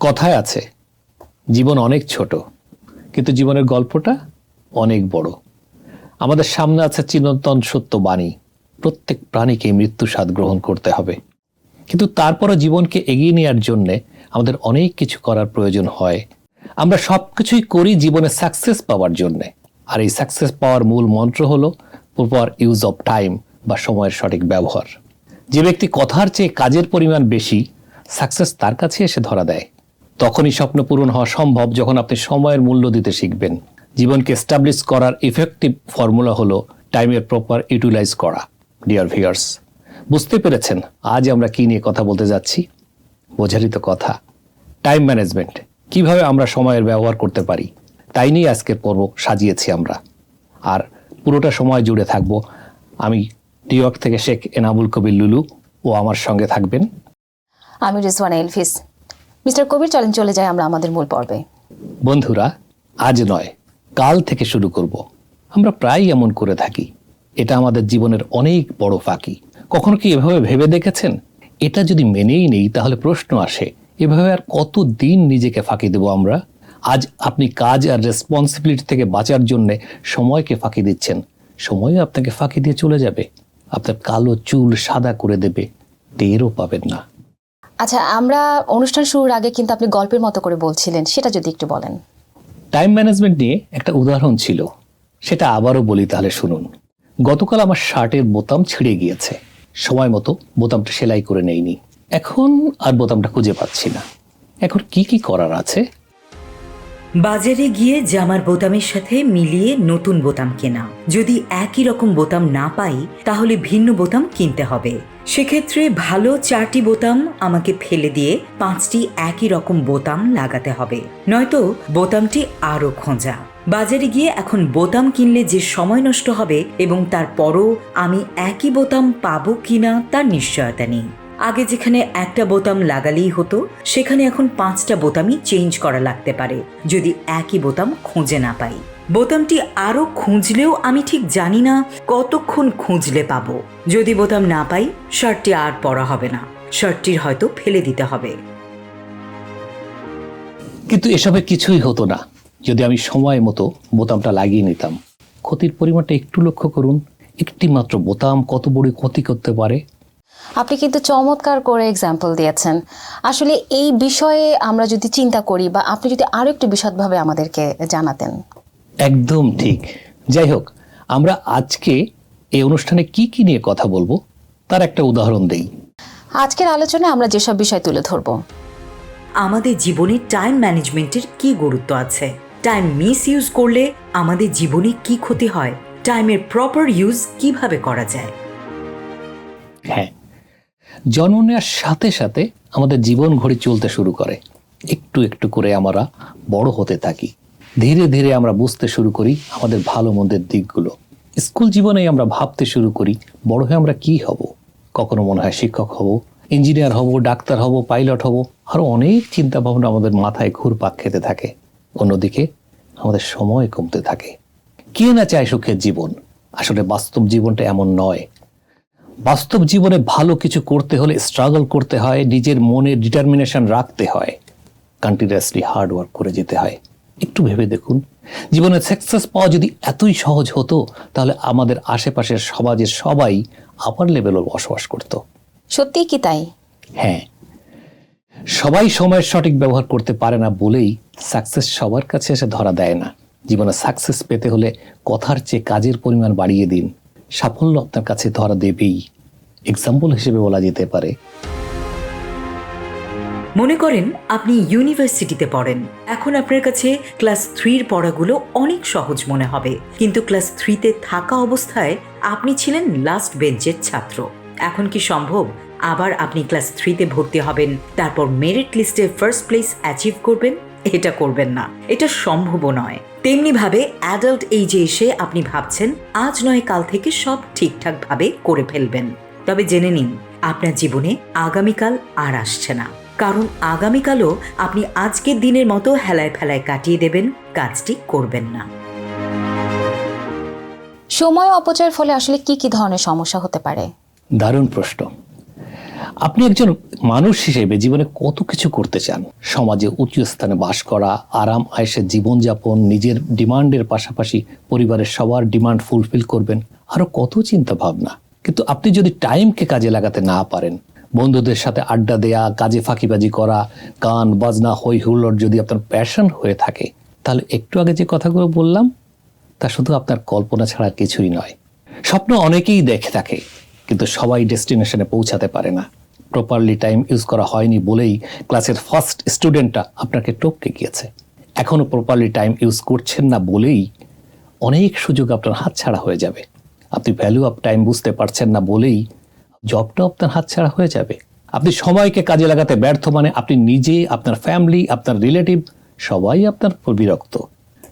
কথায় আছে জীবন অনেক ছোট, কিন্তু জীবনের গল্পটা অনেক বড়। আমাদের সামনে আছে চিরন্তন সত্য বাণী, প্রত্যেক প্রাণীকে মৃত্যু স্বাদ গ্রহণ করতে হবে। কিন্তু তারপরও জীবনকে এগিয়ে নেওয়ার জন্যে আমাদের অনেক কিছু করার প্রয়োজন হয়। আমরা সব কিছুই করি জীবনে সাকসেস পাওয়ার জন্যে, আর এই সাকসেস পাওয়ার মূল মন্ত্র হলো প্রপার ইউজ অফ টাইম বা সময়ের সঠিক ব্যবহার। যে ব্যক্তি কথার চেয়ে কাজের পরিমাণ বেশি, সাকসেস তার কাছে এসে ধরা দেয়। তখনই স্বপ্ন পূরণ হওয়া সম্ভব যখন আপনি সময়ের মূল্য দিতে শিখবেন। জীবনকে এস্টাবলিশ করার ইফেক্টিভ ফর্মুলা হলো টাইমের প্রপার ইউটিলাইজ করা। ডিয়ার ভিউয়ার্স, বুঝতে পেরেছেন আজ আমরা কি নিয়ে কথা বলতে যাচ্ছি? বোঝারই তো কথা, টাইম ম্যানেজমেন্ট, কিভাবে আমরা সময়ের ব্যবহার করতে পারি, তাই নিয়ে আজকের পর্ব সাজিয়েছি আমরা। আর পুরোটা সময় জুড়ে থাকবো আমি, নিউইয়র্ক থেকে শেখ এনামুল কবির লুলু, ও আমার সঙ্গে থাকবেন আমি রিজওয়ানা এলফিস। মিস্টার কবির, চলেন চলে যাই আমরা আমাদের মূল পর্বে। বন্ধুরা, আজ নয় কাল থেকে শুরু করব। আমরা প্রায়ই এমন করে থাকি, এটা আমাদের জীবনের অনেক বড় ফাঁকি। কখনো কি এভাবে ভেবে দেখেছেন, এটা যদি মেনেই নেই তাহলে প্রশ্ন আসে, এভাবে আর কত দিন নিজেকে ফাঁকি দেব আমরা? আজ আপনি কাজ আর রেসপন্সিবিলিটি থেকে বাঁচার জন্য সময়কে ফাঁকি দিচ্ছেন, সময়ও আপনাকে ফাঁকি দিয়ে চলে যাবে। আপনার কালো চুল সাদা করে দেবে, টেরও পাবেন না। আচ্ছা, আমরা অনুষ্ঠান শুরুর আগে কিন্তু আপনি গল্পের মতো করে বলছিলেন, সেটা যদি একটু বলেন। টাইম ম্যানেজমেন্ট নিয়ে একটা উদাহরণ ছিল, সেটা আবারও বলি, তাহলে শুনুন। গতকাল আমার শার্টের বোতাম ছিঁড়ে গিয়েছে, সময় মতো বোতামটা সেলাই করে নেইনি। এখন আর বোতামটা খুঁজে পাচ্ছি না। এখন কি কি করার আছে? বাজারে গিয়ে জামার বোতামের সাথে মিলিয়ে নতুন বোতাম কেনা। যদি একই রকম বোতাম না পাই তাহলে ভিন্ন বোতাম কিনতে হবে। সেক্ষেত্রে ভালো 4টি বোতাম আমাকে ফেলে দিয়ে 5টি একই রকম বোতাম লাগাতে হবে, নয়তো বোতামটি আরও খোঁজা। বাজারে গিয়ে এখন বোতাম কিনলে যে সময় নষ্ট হবে এবং তারপরও আমি একই বোতাম পাবো কিনা তার নিশ্চয়তা নেই। আগে যেখানে একটা বোতাম লাগালেই হতো, সেখানে এখন 5টা বোতামই চেঞ্জ করা লাগতে পারে যদি একই বোতাম খুঁজে না পাই। বোতামটি আরও খুঁজলেও আমি ঠিক জানি না কতক্ষণ খুঁজলে পাবো। যদি বোতাম না পাই, শার্টটি আর পরা হবে না, শার্টটির হয়তো ফেলে দিতে হবে। কিন্তু এসবে কিছুই হতো না যদি আমি সময় মতো বোতামটা লাগিয়ে নিতাম। ক্ষতির পরিমাণটা একটু লক্ষ্য করুন, একটি মাত্র বোতাম কত বড় ক্ষতি করতে পারে। আপনি কিন্তু চমৎকার করে এক্সাম্পল দিয়েছেন। আসলে এই বিষয়ে আমরা যদি চিন্তা করি, বা আপনি যদি আরো একটু বিশদভাবে আমাদেরকে জানাতেন। একদম ঠিক। যাই হোক, আমরা আজকে এই অনুষ্ঠানে কি কি নিয়ে কথা বলবো তার একটা উদাহরণ দেই। আজকের আলোচনায় আমরা যেসব বিষয় তুলে ধরব, আমাদের জীবনে টাইম ম্যানেজমেন্টের কি গুরুত্ব আছে, টাইম মিস ইউজ করলে আমাদের জীবনে কি ক্ষতি হয়, টাইমের প্রপার ইউজ কিভাবে করা যায়। হ্যাঁ, জন্ম নেওয়ার সাথে সাথে আমাদের জীবন ঘড়ি চলতে শুরু করে। একটু একটু করে আমরা বড় হতে থাকি। ধীরে ধীরে আমরা বুঝতে শুরু করি আমাদের ভালো মন্দের দিকগুলো। স্কুল জীবনেই আমরা ভাবতে শুরু করি বড় হয়ে আমরা কি হব। কখনো মনে হয় শিক্ষক হব, ইঞ্জিনিয়ার হব, ডাক্তার হব, পাইলট হব, আরো অনেক চিন্তা ভাবনা আমাদের মাথায় ঘুরপাক খেতে থাকে। অন্যদিকে আমাদের সময় কমতে থাকে। কে না চায় সুখের জীবন? আসলে বাস্তব জীবনটা এমন নয়। বাস্তব জীবনে ভালো কিছু করতে হলে স্ট্রাগল করতে হয়, নিজের মনে ডিটারমিনেশন রাখতে হয়, কন্টিনিউয়াসলি হার্ড ওয়ার্ক করে যেতে হয়। একটু ভেবে দেখুন, জীবনে সাকসেস পাওয়া যদি এতই সহজ হতো, তাহলে আমাদের আশেপাশের সমাজের সবাই আপার লেভেলে বসবাস করত। সত্যিই কি তাই? হ্যাঁ, সবাই সময়ের সঠিক ব্যবহার করতে পারে না বলেই সাকসেস সবার কাছে এসে ধরা দেয় না। জীবনে সাকসেস পেতে হলে কথার চেয়ে কাজের পরিমাণ বাড়িয়ে দিন, সাফল্য আপনার কাছে ধরা দেবেই। এক্সাম্পল হিসেবে বলা যেতে পারে, মনে করেন আপনি ইউনিভার্সিটিতে পড়েন। এখন আপনার কাছে ক্লাস 3-র পড়াগুলো অনেক সহজ মনে হবে, কিন্তু ক্লাস 3-তে থাকা অবস্থায় আপনি ছিলেন লাস্ট বেঞ্চের ছাত্র। এখন কি সম্ভব আবার আপনি ক্লাস 3-তে ভর্তি হবেন, তারপর মেরিট লিস্টে ফার্স্ট প্লেস অ্যাচিভ করবেন? এটা করবেন না, এটা সম্ভব নয়। তেমনি ভাবে অ্যাডাল্ট এইজে এসে আপনি ভাবছেন আজ নয় কাল থেকে সব ঠিকঠাক ভাবে করে ফেলবেন। তবে জেনে নিন, আপনার জীবনে আগামীকাল আর আসছে না, কারণ আগামীকালও আপনি আজকের দিনের মতো হেলায় ফেলায় কাটিয়ে দেবেন, কাজটি করবেন না। সময় অপচয়ের ফলে আসলে কি কি ধরনের সমস্যা হতে পারে? দারুণ প্রশ্ন। আপনি একজন মানুষ হিসেবে জীবনে কত কিছু করতে চান, সমাজে উঁচু স্থানে বাস করা, আরাম আয়েশের জীবনযাপন, নিজের ডিমান্ডের পাশাপাশি পরিবারের সবার ডিমান্ড ফুলফিল করবেন, আরো কত চিন্তা ভাবনা। কিন্তু আপনি যদি টাইমকে কাজে লাগাতে না পারেন, বন্ধুদের সাথে আড্ডা দেয়া, কাজে ফাঁকিবাজি করা, গান বাজনা হই হুল্লোড় যদি আপনার প্যাশন হয়ে থাকে, তাহলে একটু আগে যে কথাগুলো বললাম তা শুধু আপনার কল্পনা ছাড়া কিছুই নয়। স্বপ্ন অনেকেই দেখে থাকে, কিন্তু সবাই ডেস্টিনেশনে পৌঁছাতে পারে না। প্রপারলি টাইম ইউজ করা হয়নি বলেই ক্লাসের ফার্স্ট স্টুডেন্টটা আপনাকে টপকে গিয়েছে। এখনো প্রপারলি টাইম ইউজ করছেন না বলেই অনেক সুযোগ আপনার হাতছাড়া হয়ে যাবে। আপনি ভ্যালু অফ টাইম বুঝতে পারছেন না বলেই জবটা আপনার হাতছাড়া হয়ে যাবে। আপনি সময়কে কাজে লাগাতে ব্যর্থ মানে আপনি নিজে, আপনার ফ্যামিলি, আপনার রিলেটিভ সবাই আপনার উপর বিরক্ত।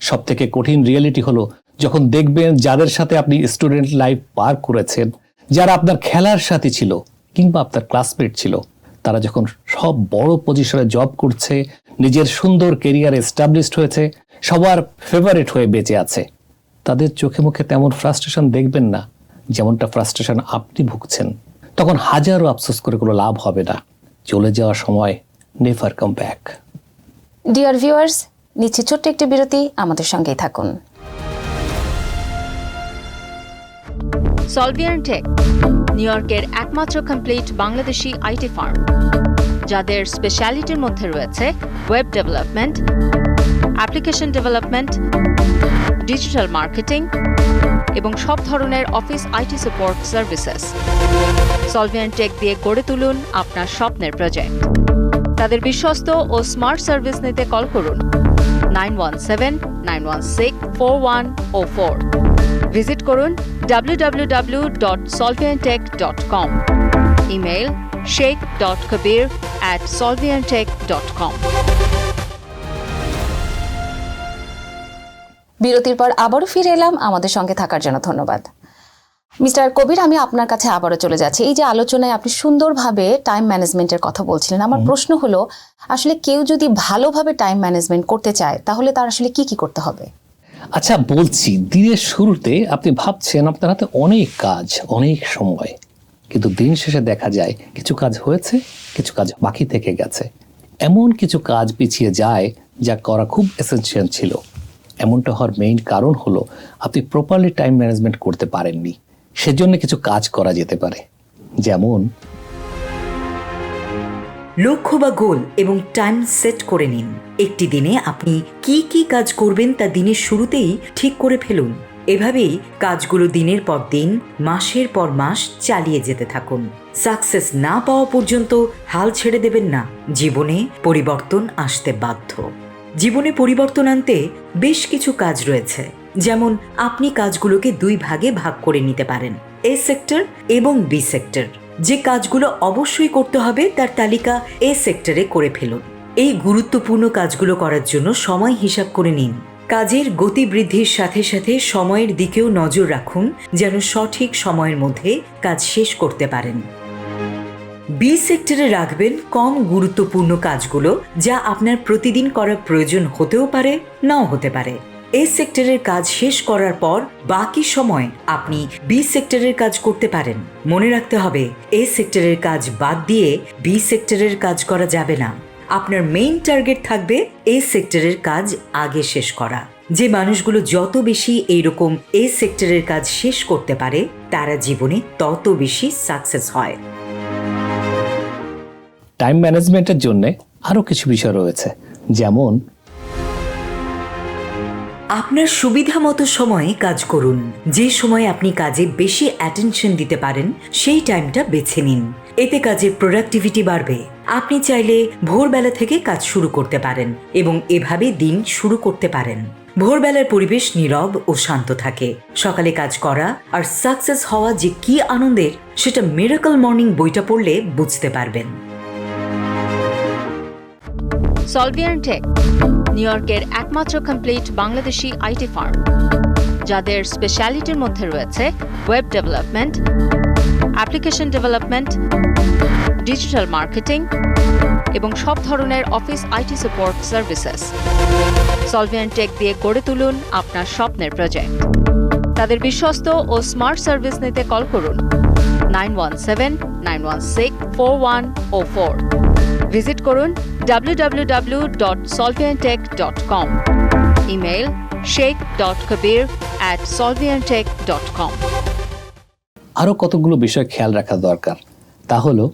সব থেকে কঠিন রিয়েলিটি হলো যখন দেখবেন যাদের সাথে আপনি স্টুডেন্ট লাইফ পার করেছেন, যারা আপনার খেলার সাথী ছিল কিংবা আপনার ক্লাসমেট ছিল, তারা যখন সব বড় পজিশনে জব করছে, নিজের সুন্দর কেরিয়ার এস্টাবলিশড হয়েছে, সবার ফেভারিট হয়ে বেঁচে আছে, তাদের চোখে মুখে তেমন ফ্রাস্ট্রেশন দেখবেন না যেমনটা ফ্রাস্ট্রেশন আপনি ভুগছেন। তখন হাজারো আফসোস করে কোনো লাভ হবে না। চলে যাওয়ার সময় never come back. Dear viewers, নিচ্ছি ছোট্ট একটি বিরতি, আমাদের সঙ্গেই থাকুন। সলভিয়ান টেক নিউ ইয়র্কের একমাত্র কমপ্লিট বাংলাদেশি আইটি ফার্ম, যাদের স্পেশালিটির মধ্যে রয়েছে web development, application development, digital marketing এবং সব ধরনের office IT support services. Solvian tech দিয়ে গড়ে তুলুন আপনার স্বপ্নের প্রজেক্ট। তাদের বিশ্বস্ত ও স্মার্ট সার্ভিস নিতে কল করুন 917-916-4104। ভিজিট করুন www.solviantech.com। Email sheikh.kabir@solviantech.com। বিরতির পর আবারও ফিরে এলাম, আমাদের সঙ্গে থাকার জন্য ধন্যবাদ। মিস্টার কবির, আমি আপনার কাছে আবারও চলে যাচ্ছি। এই যে আলোচনায় আপনি সুন্দরভাবে টাইম ম্যানেজমেন্টের কথা বলছিলেন, আমার প্রশ্ন হলো আসলে কেউ যদি ভালোভাবে টাইম ম্যানেজমেন্ট করতে চায় তাহলে তার আসলে কি কি করতে হবে? আচ্ছা বলছি, দিনের শুরুতে আপনি ভাবছেন আপনার হাতে অনেক কাজ, অনেক সময়, কিন্তু দিন শেষে দেখা যায় কিছু কাজ হয়েছে, কিছু কাজ বাকি থেকে গেছে। এমন কিছু কাজ পিছিয়ে যায় যা করা খুব এসেনশিয়াল ছিল। এমনটা হওয়ার মেইন কারণ হলো আপনি প্রপারলি টাইম ম্যানেজমেন্ট করতে পারেননি। সেজন্য কিছু কাজ করা যেতে পারে, যেমন লক্ষ্য বা গোল এবং টাইম সেট করে নিন। একটি দিনে আপনি কি কি কাজ করবেন তা দিনের শুরুতেই ঠিক করে ফেলুন। এভাবেই কাজগুলো দিনের পর দিন, মাসের পর মাস চালিয়ে যেতে থাকুন। সাকসেস না পাওয়া পর্যন্ত হাল ছেড়ে দেবেন না। জীবনে পরিবর্তন আসতে বাধ্য। জীবনে পরিবর্তন আনতে বেশ কিছু কাজ রয়েছে, যেমন আপনি কাজগুলোকে দুই ভাগে ভাগ করে নিতে পারেন, এ সেক্টর এবং বি সেক্টর। যে কাজগুলো অবশ্যই করতে হবে তার তালিকা এ সেক্টরে করে ফেলুন। এই গুরুত্বপূর্ণ কাজগুলো করার জন্য সময় হিসাব করে নিন। কাজের গতি বৃদ্ধির সাথে সাথে সময়ের দিকেও নজর রাখুন যেন সঠিক সময়ের মধ্যে কাজ শেষ করতে পারেন। বি সেক্টরে রাখবেন কম গুরুত্বপূর্ণ কাজগুলো, যা আপনার প্রতিদিন করার প্রয়োজন হতেও পারে, নাও হতে পারে। এ সেক্টরের কাজ শেষ করার পর বাকি সময় আপনি বি সেক্টরের কাজ করতে পারেন। মনে রাখতে হবে, এ সেক্টরের কাজ বাদ দিয়ে বি সেক্টরের কাজ করা যাবে না। আপনার মেইন টার্গেট থাকবে এ সেক্টরের কাজ আগে শেষ করা। যে মানুষগুলো যত বেশি এইরকম এ সেক্টরের কাজ শেষ করতে পারে, তারা জীবনে তত বেশি সাকসেস হয়। টাইম ম্যানেজমেন্টের জন্য আরো কিছু বিষয় রয়েছে, যেমন আপনার সুবিধা মতো সময়ে কাজ করুন। যে সময় আপনি কাজে বেশি অ্যাটেনশন দিতে পারেন সেই টাইমটা বেছে নিন। এতে কাজের প্রোডাক্টিভিটি বাড়বে। আপনি চাইলে ভোরবেলা থেকে কাজ শুরু করতে পারেন এবং এভাবে দিন শুরু করতে পারেন। ভোরবেলার পরিবেশ নীরব ও শান্ত থাকে। সকালে কাজ করা আর সাকসেস হওয়া যে কি আনন্দের, সেটা মিরাকল মর্নিং বইটা পড়লে বুঝতে পারবেন। সলভিয়ান টেক নিউ ইয়র্কের একমাত্র কমপ্লিট বাংলাদেশি আইটি ফার্ম, যাদের স্পেশালিটির মধ্যে রয়েছে web development, application development, digital marketing এবং সব ধরনের office IT support services. Solvian tech দিয়ে গড়ে তুলুন আপনার স্বপ্নের প্রজেক্ট। তাদের বিশ্বস্ত ও স্মার্ট সার্ভিস নিতে কল করুন 917-916-4104। ভিজিট করুন www.solviantech.com। Email sheikh.kabir@solviantech.com। আরও কতগুলো বিষয় খেয়াল রাখা দরকার, তা হলো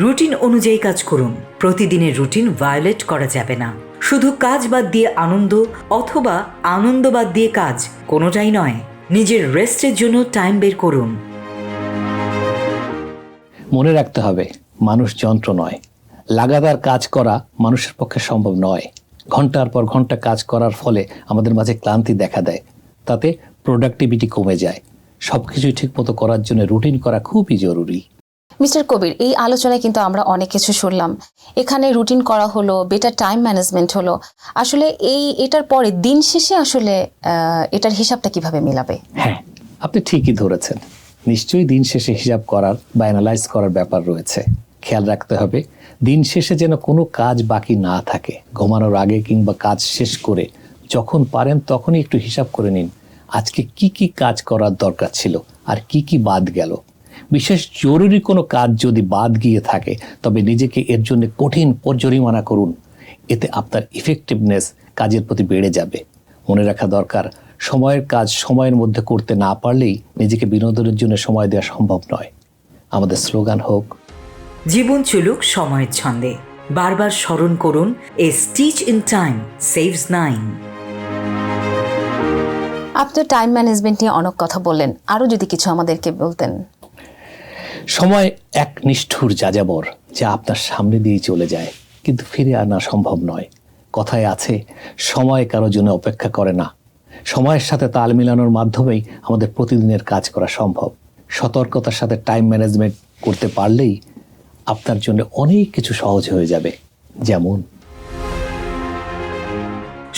রুটিন অনুযায়ী কাজ করুন। প্রতিদিনের রুটিন ভায়োলেট করা যাবে না। শুধু কাজ বাদ দিয়ে আনন্দ অথবা আনন্দ বাদ দিয়ে কাজ, কোনোটাই নয়। নিজের রেস্টের জন্য টাইম বের করুন। মনে রাখতে হবে, মানুষ যন্ত্র নয়। লাগাতার কাজ করা মানুষের পক্ষে সম্ভব নয়। ঘন্টার পর ঘন্টা কাজ করার ফলে আমাদের মাঝে ক্লান্তি দেখা দেয়, তাতে প্রোডাক্টিভিটি কমে যায়। সব কিছুই ঠিকমতো করার জন্য রুটিন করা খুবই জরুরি। মিস্টার কবির, এই আলোচনায় কিন্তু আমরা অনেক কিছু শুনলাম। এখানে রুটিন করা হলো, বেটার টাইম ম্যানেজমেন্ট হলো। আসলে এটার পরে দিন শেষে আসলে এটার হিসাবটা কিভাবে মিলাবে? হ্যাঁ, আপনি ঠিকই ধরেছেন। নিশ্চয়ই দিন শেষে হিসাব করার বা অ্যানালাইজ করার ব্যাপার রয়েছে। খেয়াল রাখতে হবে দিন শেষে যেন কোনো কাজ বাকি না থাকে। ঘুমানোর আগে কিংবা কাজ শেষ করে যখন পারেন তখনই একটু হিসাব করে নিন, আজকে কি কি কাজ করার দরকার ছিল আর কি কি বাদ গেল। বিশেষ জরুরি কোনো কাজ যদি বাদ গিয়ে থাকে তবে নিজেকে এর জন্য কঠিন জরিমানা করুন। এতে আপনার ইফেক্টিভনেস কাজের প্রতি বেড়ে যাবে। মনে রাখা দরকার, সময়ের কাজ সময়ের মধ্যে করতে না পারলেই নিজেকে বিনোদনের জন্য সময় দেওয়া সম্ভব নয়। আমাদের স্লোগান হোক, জীবন চলুক সময়ের ছন্দে। বারবার স্মরণ করুন, এ স্টিচ ইন টাইম সেভস 9। আপনি টাইম ম্যানেজমেন্ট নিয়ে অনেক কথা বললেন, আরও যদি কিছু আমাদেরকে বলতেন। সময় এক নিষ্ঠুর যাযাবর যা আপনার সামনে দিয়ে চলে যায়, কিন্তু ফিরে আনা সম্ভব নয়। কথায় আছে, সময় কারোর জন্য অপেক্ষা করে না। সময়ের সাথে তাল মিলানোর মাধ্যমেই আমাদের প্রতিদিনের কাজ করা সম্ভব। সতর্কতার সাথে টাইম ম্যানেজমেন্ট করতে পারলেই আপনার জন্য অনেক কিছু সহজ হয়ে যাবে। যেমন,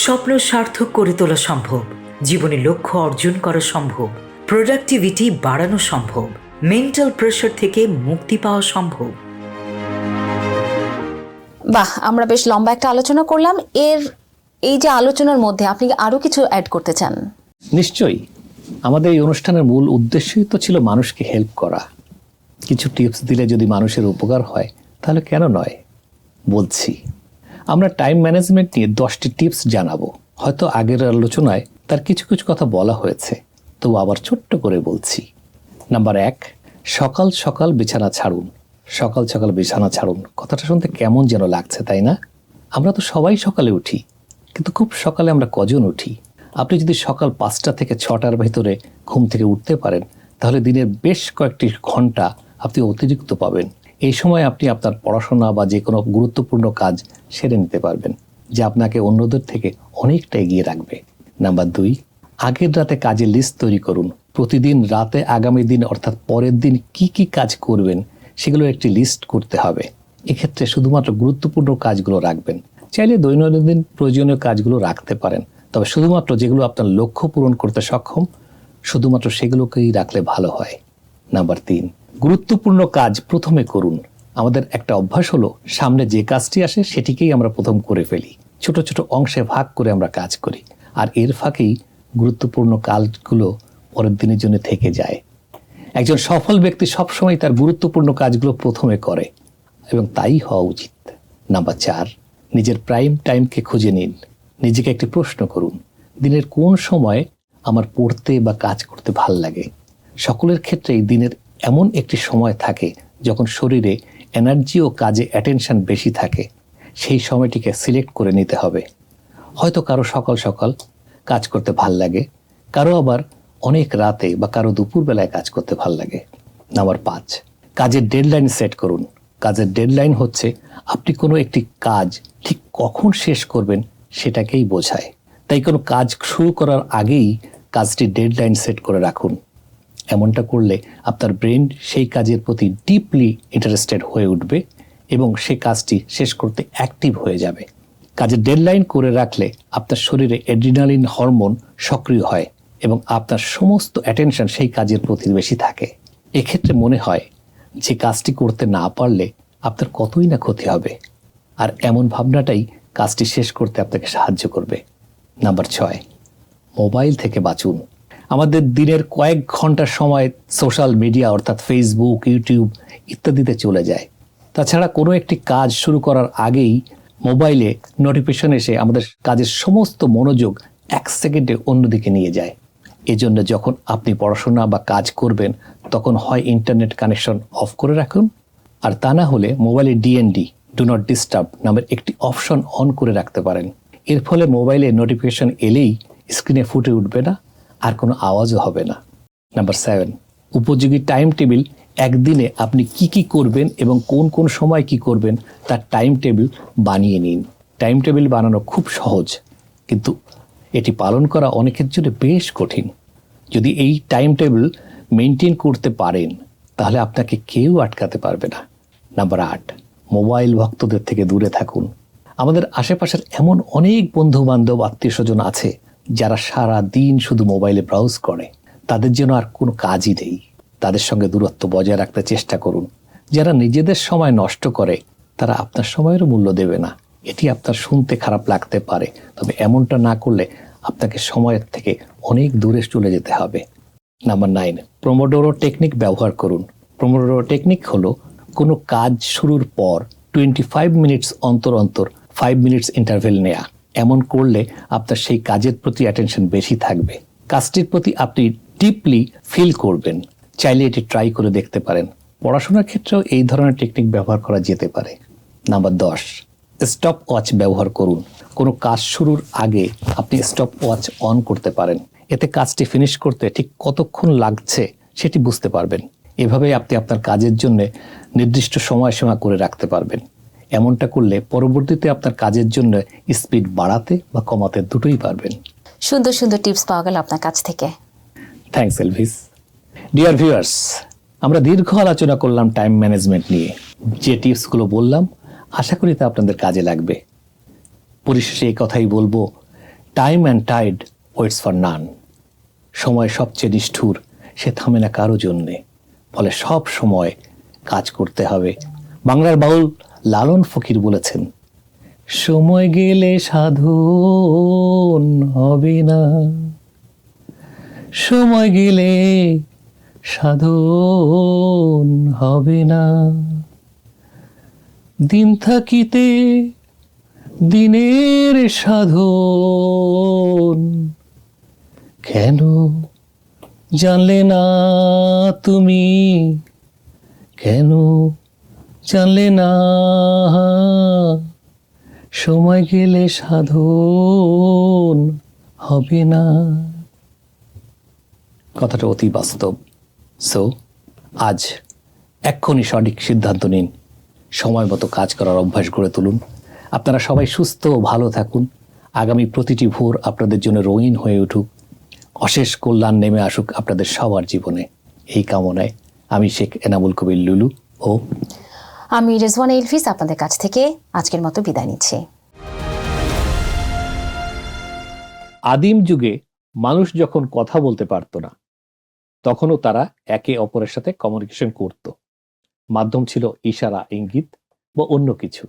স্বপ্ন সার্থক করে তোলা সম্ভব, জীবনে লক্ষ্য অর্জন করা সম্ভব, প্রোডাক্টিভিটি বাড়ানো সম্ভব, মেন্টাল প্রেশার থেকে মুক্তি পাওয়া সম্ভব। বাহ, আমরা বেশ লম্বা একটা আলোচনা করলাম। এই যে আলোচনার মধ্যে আপনি কি আরো কিছু অ্যাড করতে চান? নিশ্চয়ই। আমাদের এই অনুষ্ঠানের মূল উদ্দেশ্যই তো ছিল মানুষকে হেল্প করা। কিছু টিপস দিলে যদি মানুষের উপকার হয় তাহলে কেন নয়। বলছি, আমরা টাইম ম্যানেজমেন্ট নিয়ে 10টি টিপস জানাবো। হয়তো আগের আলোচনায় তার কিছু কিছু কথা বলা হয়েছে, তবু আবার ছোট্ট করে বলছি। নাম্বার 1, সকাল সকাল বিছানা ছাড়ুন। সকাল সকাল বিছানা ছাড়ুন কথাটা শুনতে কেমন যেন লাগছে, তাই না? আমরা তো সবাই সকালে উঠি, কিন্তু খুব সকালে আমরা কজন উঠি? আপনি যদি সকাল 5টা থেকে 6টার ভেতরে ঘুম থেকে উঠতে পারেন তাহলে দিনের বেশ কয়েকটি ঘন্টা আপনি অতিরিক্ত পাবেন। এই সময় আপনি আপনার পড়াশোনা বা যে কোনো গুরুত্বপূর্ণ কাজ সেরে নিতে পারবেন, যা আপনাকে অন্যদের থেকে অনেকটা এগিয়ে রাখবে। নাম্বার 2, আগের রাতে কাজের লিস্ট তৈরি করুন। প্রতিদিন রাতে আগামী দিন অর্থাৎ পরের দিন কি কি কাজ করবেন সেগুলো একটি লিস্ট করতে হবে। এক্ষেত্রে শুধুমাত্র গুরুত্বপূর্ণ কাজগুলো রাখবেন। চাইলে দৈনন্দিন প্রয়োজনীয় কাজগুলো রাখতে পারেন, তবে শুধুমাত্র যেগুলো আপনার লক্ষ্য পূরণ করতে সক্ষম শুধুমাত্র সেগুলোকেই রাখলে ভালো হয়। নাম্বার 3, গুরুত্বপূর্ণ কাজ প্রথমে করুন। আমাদের একটা অভ্যাস হলো সামনে যে কাজটি আসে সেটিকেই আমরা প্রথম করে ফেলি। ছোট ছোট অংশে ভাগ করে আমরা কাজ করি, আর এর ফাঁকেই গুরুত্বপূর্ণ কাজগুলো পরের দিনের জন্য থেকে যায়। একজন সফল ব্যক্তি সবসময় তার গুরুত্বপূর্ণ কাজগুলো প্রথমে করে এবং তাই হওয়া উচিত। নাম্বার 4, নিজের প্রাইম টাইমকে খুঁজে নিন। নিজেকে একটি প্রশ্ন করুন, দিনের কোন সময় আমার পড়তে বা কাজ করতে ভাল লাগে? সকলের ক্ষেত্রেই দিনের এমন একটি সময় থাকে যখন শরীরে এনার্জি ও কাজে অ্যাটেনশন বেশি থাকে। সেই সময়টিকে সিলেক্ট করে নিতে হবে। হয়তো কারো সকাল সকাল কাজ করতে ভাল লাগে, কারো আবার অনেক রাতে বা কারো দুপুরবেলায় কাজ করতে ভাল লাগে। নাম্বার 5, কাজের ডেডলাইন সেট করুন। কাজের ডেডলাইন হচ্ছে আপনি কোনো একটি কাজ ঠিক কখন শেষ করবেন সেটাকেই বোঝায়। তাই কোনো কাজ শুরু করার আগেই কাজটির ডেডলাইন সেট করে রাখুন। এমনটা করলে আপনার ব্রেন সেই কাজের প্রতি ডিপলি ইন্টারেস্টেড হয়ে উঠবে এবং সেই কাজটি শেষ করতে অ্যাক্টিভ হয়ে যাবে। কাজের ডেডলাইন করে রাখলে আপনার শরীরে অ্যাড্রিনালিন হরমোন সক্রিয় হয় এবং আপনার সমস্ত অ্যাটেনশন সেই কাজের প্রতি বেশি থাকে। এক্ষেত্রে মনে হয় যে কাজটি করতে না পারলে আপনার কতই না ক্ষতি হবে, আর এমন ভাবনাটাই কাজটি শেষ করতে আপনাকে সাহায্য করবে। নাম্বার 6, মোবাইল থেকে বাঁচুন। আমাদের দিনের কয়েক ঘন্টা সময় সোশ্যাল মিডিয়া অর্থাৎ ফেসবুক, ইউটিউব ইত্যাদিতে চলে যায়। তাছাড়া কোনো একটি কাজ শুরু করার আগেই মোবাইলে নোটিফিকেশন এসে আমাদের কাজের সমস্ত মনোযোগ 1 সেকেন্ডে অন্যদিকে নিয়ে যায়। এজন্য যখন আপনি পড়াশোনা বা কাজ করবেন তখন হয় ইন্টারনেট কানেকশন অফ করে রাখুন, আর তা না হলে মোবাইলে ডিএনডি, ডু নট ডিস্টার্ব নামের একটি অপশন অন করে রাখতে পারেন। এর ফলে মোবাইলে নোটিফিকেশন এলেই স্ক্রিনে ফুটে উঠবে না, আর কোনো আওয়াজও হবে না। নাম্বার 7, উপযোগী টাইম টেবিল। একদিনে আপনি কি কি করবেন এবং কোন কোন সময় কি করবেন তার টাইম টেবিল বানিয়ে নিন। টাইম টেবিল বানানো খুব সহজ, কিন্তু এটি পালন করা অনেকের জন্য বেশ কঠিন। যদি এই টাইম টেবিল মেনটেন করতে পারেন তাহলে আপনাকে কেউ আটকাতে পারবে না। নাম্বার 8, মোবাইল ভক্তদের থেকে দূরে থাকুন। আমাদের আশেপাশের এমন অনেক বন্ধু বান্ধব, আত্মীয় স্বজন আছে যারা সারা দিন শুধু মোবাইলে ব্রাউজ করে। তাদের জন্য আর কোনো কাজই নেই। তাদের সঙ্গে দূরত্ব বজায় রাখতে চেষ্টা করুন। যারা নিজেদের সময় নষ্ট করে তারা আপনার সময়েরও মূল্য দেবে না। এটি আপনার শুনতে খারাপ লাগতে পারে, তবে এমনটা না করলে আপনাকে সময়ের থেকে অনেক দূরে চলে যেতে হবে। নাম্বার 9, প্রোমোডোরো টেকনিক ব্যবহার করুন। প্রোমোডোরো টেকনিক হলো কোনো কাজ শুরুর পর 25 মিনিটস অন্তর অন্তর 5 মিনিটস ইন্টারভেল নেয়া। এমন করলে আপনার সেই কাজের প্রতি অ্যাটেনশন বেশি থাকবে, কাজটির প্রতি আপনি ডিপলি ফিল করবেন। চাইলে এটি ট্রাই করে দেখতে পারেন। পড়াশোনার ক্ষেত্রেও এই ধরনের টেকনিক ব্যবহার করা যেতে পারে। নাম্বার 10, স্টপ ওয়াচ ব্যবহার করুন। কোনো কাজ শুরুর আগে আপনি স্টপ ওয়াচ অন করতে পারেন। এতে কাজটি ফিনিশ করতে ঠিক কতক্ষণ লাগছে সেটি বুঝতে পারবেন। এভাবে আপনি আপনার কাজের জন্য নির্দিষ্ট সময়সীমা করে রাখতে পারবেন। এমনটা করলে পরবর্তীতে আপনার কাজের জন্য স্পিড বাড়াতে বা কমাতে দুটোই পারবেন। সুন্দর সুন্দর টিপস পাওয়া গেল আপনার কাছ থেকে। Thanks Elvis. ডিয়ার ভিউয়ার্স, আমরা দীর্ঘ আলোচনা করলাম টাইম ম্যানেজমেন্ট নিয়ে। যে টিপসগুলো বললাম আশা করি তা আপনাদের কাজে লাগবে। পরিশেষে এই কথাই বলবো, time and tide waits for none. সময় সবচেয়ে নিষ্ঠুর, সে থামে না কারো জন্যে। ফলে সব সময় কাজ করতে হবে। বাংলার বাউল লালন ফকির বলেছেন, সময় গেলে সাধন হবে না, সময় গেলে সাধন হবে না, দিন থাকিতে দিনের সাধন, কেন জানলে না তুমি, কেন জানলে না, সময় গেলে সাধন হবে না। কথাটা অতি বাস্তব। সো আজ এক্ষুনি সঠিক সিদ্ধান্ত নিন, সময় মতো কাজ করার অভ্যাস গড়ে তুলুন। আপনারা সবাই সুস্থ ও ভালো থাকুন। আগামী প্রতিটি ভোর আপনাদের জন্য রঙিন হয়ে উঠুক। অশেষ কল্যাণ নেমে আসুক আপনাদের সবার জীবনে। এই কামনায় আমি শেখ এনামুল কবির লুলু ও আমি রেজওয়ানা এলভিস আপনাদের কাছ থেকে আজকের মতো বিদায় নিচ্ছি। আদিম যুগে মানুষ যখন কথা বলতে পারত না, তখনও তারা একে অপরের সাথে কমিউনিকেশন করত। মাধ্যম ছিল ইশারা, ইঙ্গিত বা অন্য কিছু।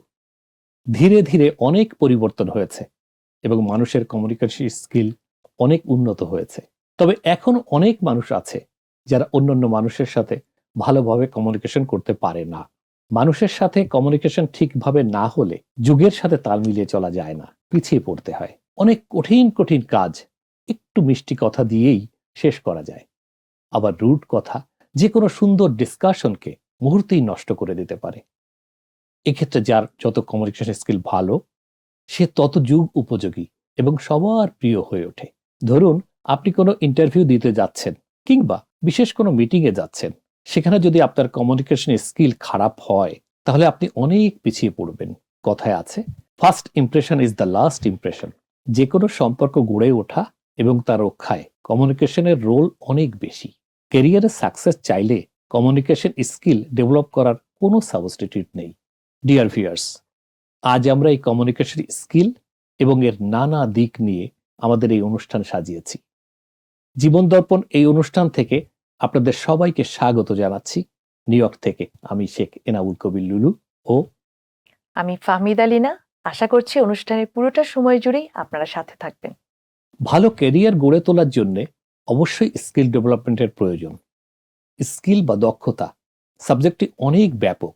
ধীরে ধীরে অনেক পরিবর্তন হয়েছে এবং মানুষের কমিউনিকেশন স্কিল অনেক উন্নত হয়েছে। তবে এখন অনেক মানুষ আছে যারা অন্যান্য মানুষের সাথে ভালোভাবে কমিউনিকেশন করতে পারে না। মানুষের সাথে কমিউনিকেশন ঠিকভাবে না হলে যুগের সাথে তাল মিলিয়ে চলা যায় না, পিছিয়ে পড়তে হয়। অনেক কঠিন কঠিন কাজ একটু মিষ্টি কথা দিয়েই শেষ করা যায়। আবার রুড কথা যে কোনো সুন্দর ডিসকাশনকে মুহূর্তেই নষ্ট করে দিতে পারে। এক্ষেত্রে যার যত কমিউনিকেশন স্কিল ভালো, সে তত যুগ উপযোগী এবং সবার প্রিয় হয়ে ওঠে। ধরুন আপনি কোনো ইন্টারভিউ দিতে যাচ্ছেন কিংবা বিশেষ কোনো মিটিংয়ে যাচ্ছেন, সেখানে যদি আপনার কমিউনিকেশন স্কিল খারাপ হয় তাহলে আপনি অনেক পিছিয়ে পড়বেন। কথায় আছে, first impression is the last impression. যে কোনো সম্পর্ক গড়ে ওঠা এবং তার রক্ষায় কমিউনিকেশনের রোল অনেক বেশি। ক্যারিয়ারে সাকসেস চাইলে কমিউনিকেশন স্কিল ডেভেলপ করার কোনো সাবস্টিটিউট নেই। ডিয়ার ভিউয়ার্স, আজ আমরা এই কমিউনিকেশন স্কিল এবং এর নানা দিক নিয়ে আমাদের এই অনুষ্ঠান সাজিয়েছি। জীবন দর্পণ এই অনুষ্ঠান থেকে আপনাদের সবাইকে স্বাগত জানাচ্ছি। নিউ ইয়র্ক থেকে আমি শেখ এনামুল কবির লুলু ও আমি ফাহমিদা লিনা। আশা করছি অনুষ্ঠানের পুরোটা সময় জুড়েই আপনারা সাথে থাকবেন। ভালো ক্যারিয়ার গড়ে তোলার জন্য অবশ্যই স্কিল ডেভেলপমেন্টের প্রয়োজন। স্কিল বা দক্ষতা সাবজেক্টটি অনেক ব্যাপক।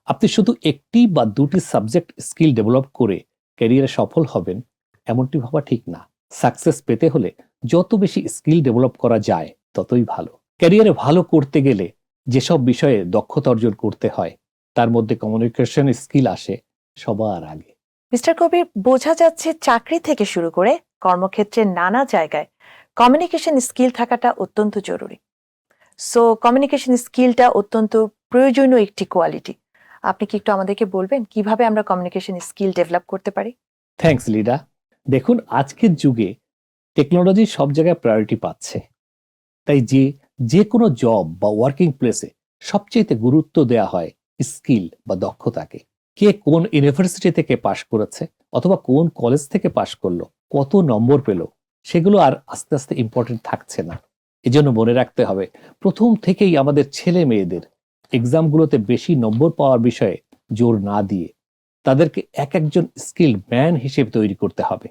আপনি শুধু একটি বা দুটি সাবজেক্ট স্কিল ডেভেলপ করে ক্যারিয়ারে সফল হবেন এমনটি ভাবা ঠিক না। সাকসেস পেতে হলে যত বেশি স্কিল ডেভেলপ করা যায় ততই ভালো। ক্যারিয়ারে ভালো করতে গেলে যেসব বিষয়ে দক্ষতা অর্জন করতে হয় তার মধ্যে কমিউনিকেশন স্কিল আসে সবার আগে। মিস্টার কবির, বোঝা যাচ্ছে চাকরি থেকে শুরু করে কর্মক্ষেত্রের নানা জায়গায় কমিউনিকেশন স্কিল থাকাটা অত্যন্ত জরুরি। সো কমিউনিকেশন স্কিলটা অত্যন্ত প্রয়োজনীয় একটি কোয়ালিটি। আপনি কি একটু আমাদেরকে বলবেন কিভাবে আমরা কমিউনিকেশন স্কিল ডেভেলপ করতে পারি? থ্যাঙ্কস লিডা। দেখুন, আজকের যুগে টেকনোলজি সব জায়গায় প্রায়োরিটি পাচ্ছে, তাই যে কোনো জব বা ওয়ার্কিং প্লেসে সবচেয়ে গুরুত্ব দেওয়া হয় স্কিল বা দক্ষতাকে। কে কোন ইউনিভার্সিটি থেকে পাশ করেছে অথবা কোন কলেজ থেকে পাশ করলো, কত নম্বর পেল, সেগুলো আর আস্তে আস্তে ইম্পর্টেন্ট থাকছে না। এজন্য মনে রাখতে হবে প্রথম থেকেই আমাদের ছেলে মেয়েদের এক্সামগুলোতে বেশি নম্বর পাওয়ার বিষয়ে জোর না দিয়ে তাদেরকে এক একজন স্কিল ম্যান হিসেবে তৈরি করতে হবে,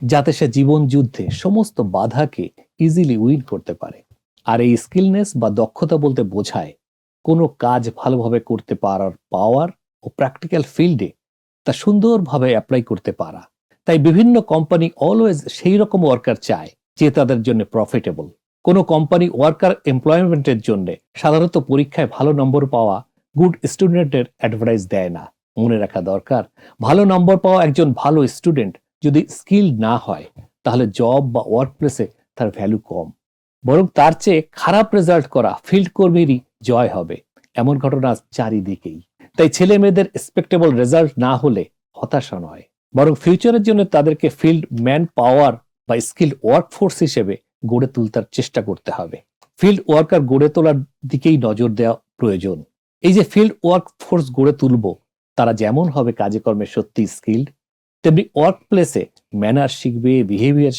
যাতে সে জীবন যুদ্ধে সমস্ত বাধাকে ইজিলি উইন করতে পারে। আর এই স্কিলনেস বা দক্ষতা বলতে বোঝায় কোনো কাজ ভালোভাবে করতে পারার পাওয়ার ও প্র্যাকটিক্যাল ফিল্ডে তা সুন্দরভাবে অ্যাপ্লাই করতে পারা। তাই বিভিন্ন কোম্পানি অলওয়েজ সেই রকম ওয়ার্কার চায় যে তাদের জন্য প্রফিটেবল। কোনো কোম্পানি ওয়ার্কার এমপ্লয়মেন্টের জন্য সাধারণত পরীক্ষায় ভালো নম্বর পাওয়া গুড স্টুডেন্টের অ্যাডভার্টাইজ দেয় না। মনে রাখা দরকার, ভালো নম্বর পাওয়া একজন ভালো স্টুডেন্ট যদি স্কিল না হয় তাহলে জব বা ওয়ার্ক প্লেসে তার ভ্যালু কম, বরং তার চেয়ে খারাপ রেজাল্ট করা ফিল্ড কর্মীরই জয় হবে। এমন ঘটনা চারিদিকেই। তাই ছেলে মেয়েদের এক্সপেক্টেবল রেজাল্ট না হলে হতাশা নয়, বরং ফিউচারের জন্য তাদেরকে ফিল্ড ম্যান পাওয়ার বা স্কিল ওয়ার্কফোর্স হিসেবে গড়ে তুলতার চেষ্টা করতে হবে। ফিল্ড ওয়ার্কার গড়ে তোলার দিকেই নজর দেওয়া প্রয়োজন। এই যে ফিল্ড ওয়ার্কফোর্স গড়ে তুলব, তারা যেমন হবে কাজে কর্মে সত্যি স্কিল্ড, তেমনি ওয়ার্ক প্লেসে ম্যানার শিখবে, বিহেভিয়ার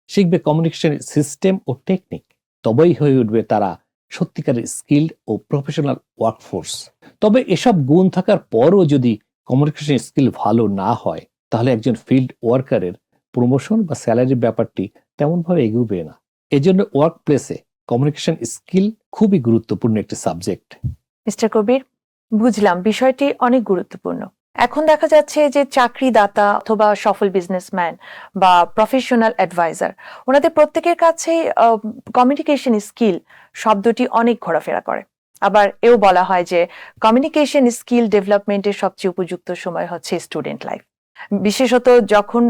শিখবে কমিউনিকেশন সিস্টেম ও টেকনিক। তবেই হয়ে উঠবে তারা সত্যিকারের স্কিল্ড ও প্রফেশনাল ওয়ার্কফোর্স। তবে এসব গুণ থাকার পরও যদি কমিউনিকেশন স্কিল ভালো না হয় তাহলে একজন ফিল্ড ওয়ার্কারের প্রমোশন বা স্যালারির ব্যাপারটি তেমনভাবে এগোবে না। এজন্য ওয়ার্ক প্লেসে কমিউনিকেশন স্কিল খুবই গুরুত্বপূর্ণ একটি সাবজেক্ট। মিস্টার কবির, বুঝলাম বিষয়টি অনেক গুরুত্বপূর্ণ। এখন দেখা যাচ্ছে যে চাকরিদাতা অথবা সফল বিজনেসম্যান বা প্রফেশনাল অ্যাডভাইজার, ওনাদের প্রত্যেকের কাছে কমিউনিকেশন স্কিল শব্দটি অনেক ঘোরাফেরা করে। আবার এও বলা হয় যে কমিউনিকেশন স্কিল ডেভেলপমেন্টের সবচেয়ে উপযুক্ত সময় হচ্ছে স্টুডেন্ট লাইফ, বিশেষত যখন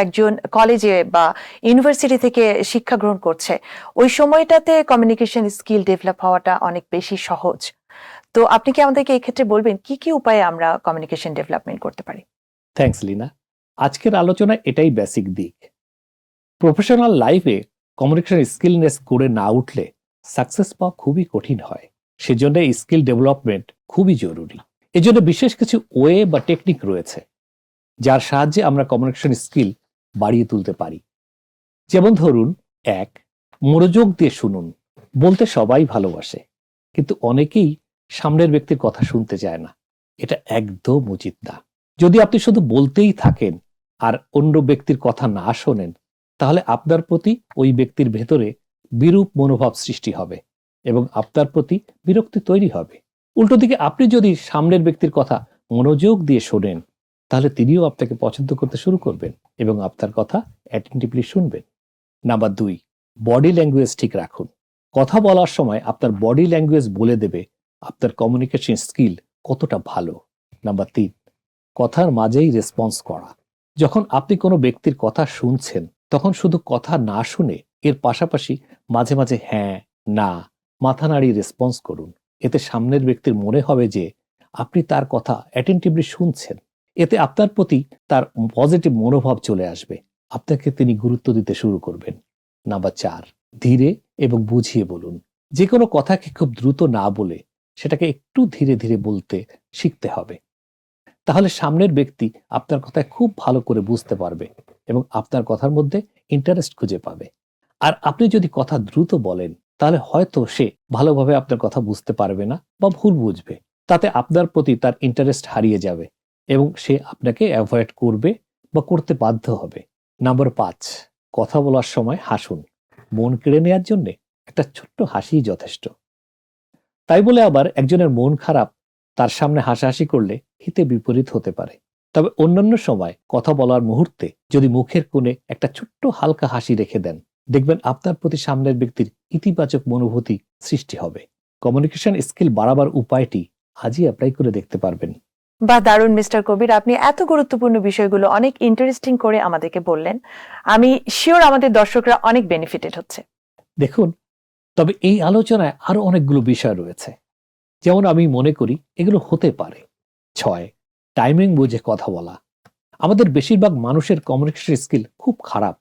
একজন কলেজে বা ইউনিভার্সিটি থেকে শিক্ষা গ্রহণ করছে, ওই সময়টাতে কমিউনিকেশন স্কিল ডেভেলপ হওয়াটা অনেক বেশি সহজ। তো আপনি কি আমাদেরকে এই ক্ষেত্রে বলবেন কি কি উপায়ে আমরা কমিউনিকেশন ডেভেলপমেন্ট করতে পারি? থ্যাঙ্কস লিনা। আজকের আলোচনায় এটাই বেসিক দিক। প্রফেশনাল লাইফে কমিউনিকেশন স্কিলনেস করে না উঠলে সাকসেস পাওয়া খুবই কঠিন হয়। সেজন্য স্কিল ডেভেলপমেন্ট খুবই জরুরি। এজন্য বিশেষ কিছু ওয়ে বা টেকনিক রয়েছে যার সাহায্যে আমরা কমিউনিকেশন স্কিল বাড়িয়ে তুলতে পারি। যেমন ধরুন, 1, মনোযোগ দিয়ে শুনুন। বলতে সবাই ভালোবাসে, কিন্তু অনেকেই সামনের ব্যক্তির কথা শুনতে চায় না। এটা একদম উচিত না। যদি আপনি শুধু বলতেই থাকেন আর অন্য ব্যক্তির কথা না শোনেন, তাহলে আপনার প্রতি ওই ব্যক্তির ভেতরে বিরূপ মনোভাব সৃষ্টি হবে এবং আপনার প্রতি বিরক্তি তৈরি হবে। উল্টো দিকে আপনি যদি সামনের ব্যক্তির কথা মনোযোগ দিয়ে শোনেন, তাহলে তিনিও আপনাকে পছন্দ করতে শুরু করবেন এবং আপনার কথা অ্যাটেন্টিভলি শুনবেন। নাম্বার 2, বডি ল্যাঙ্গুয়েজ ঠিক রাখুন। কথা বলার সময় আপনার বডি ল্যাঙ্গুয়েজ বলে দেবে আপনার কমিউনিকেশন স্কিল কতটা ভালো। নাম্বার 3, কথার মাঝেই রেসপন্স করা। যখন আপনি কোনো ব্যক্তির কথা শুনছেন তখন শুধু কথা না শুনে এর পাশাপাশি মাঝে মাঝে হ্যাঁ, না, মাথা নাড়িয়ে রেসপন্স করুন। এতে সামনের ব্যক্তির মনে হবে যে আপনি তার কথা অ্যাটেন্টিভলি শুনছেন। এতে আপনার প্রতি তার পজিটিভ মনোভাব চলে আসবে, আপনাকে তিনি গুরুত্ব দিতে শুরু করবেন। নাম্বার 4, ধীরে এবং বুঝিয়ে বলুন। যে কোনো কথাকে খুব দ্রুত না বলে সেটাকে একটু ধীরে ধীরে বলতে শিখতে হবে। তাহলে সামনের ব্যক্তি আপনার কথায় খুব ভালো করে বুঝতে পারবে এবং আপনার কথার মধ্যে ইন্টারেস্ট খুঁজে পাবে। আর আপনি যদি কথা দ্রুত বলেন তাহলে হয়তো সে ভালোভাবে আপনার কথা বুঝতে পারবে না বা ভুল বুঝবে। তাতে আপনার প্রতি তার ইন্টারেস্ট হারিয়ে যাবে এবং সে আপনাকে অ্যাভয়েড করবে বা করতে বাধ্য হবে। নাম্বার 5, কথা বলার সময় হাসুন। মন কেড়ে নেওয়ার জন্য একটা ছোট্ট হাসিই যথেষ্ট। তাই বলে আবার একজনের মন খারাপ তার সামনে হাসাহাসি করলে হিতে বিপরীত হতে পারে। তবে অন্যান্য সময় কথা বলার মুহূর্তে যদি মুখের কোণে একটা ছোট্ট হালকা হাসি রেখে দেন, দেখবেন আপনার প্রতি সামনের ব্যক্তির ইতিবাচক অনুভূতি সৃষ্টি হবে। কমিউনিকেশন স্কিল বাড়াবার উপায়টি আজই অ্যাপ্লাই করে দেখতে পারবেন। বা দারুণ মিস্টার কবির, আপনি এত গুরুত্বপূর্ণ বিষয়গুলো অনেক ইন্টারেস্টিং করে আমাদেরকে বললেন। আমি শিওর আমাদের দর্শকরা অনেক বেনিফিটেড হচ্ছে। দেখুন, তবে এই আলোচনায় আরো অনেকগুলো বিষয় রয়েছে। যেমন আমি মনে করি এগুলো হতে পারে। 6, টাইমিং বুঝে কথা বলা। আমাদের বেশিরভাগ মানুষের কমিউনিকেশন স্কিল খুব খারাপ,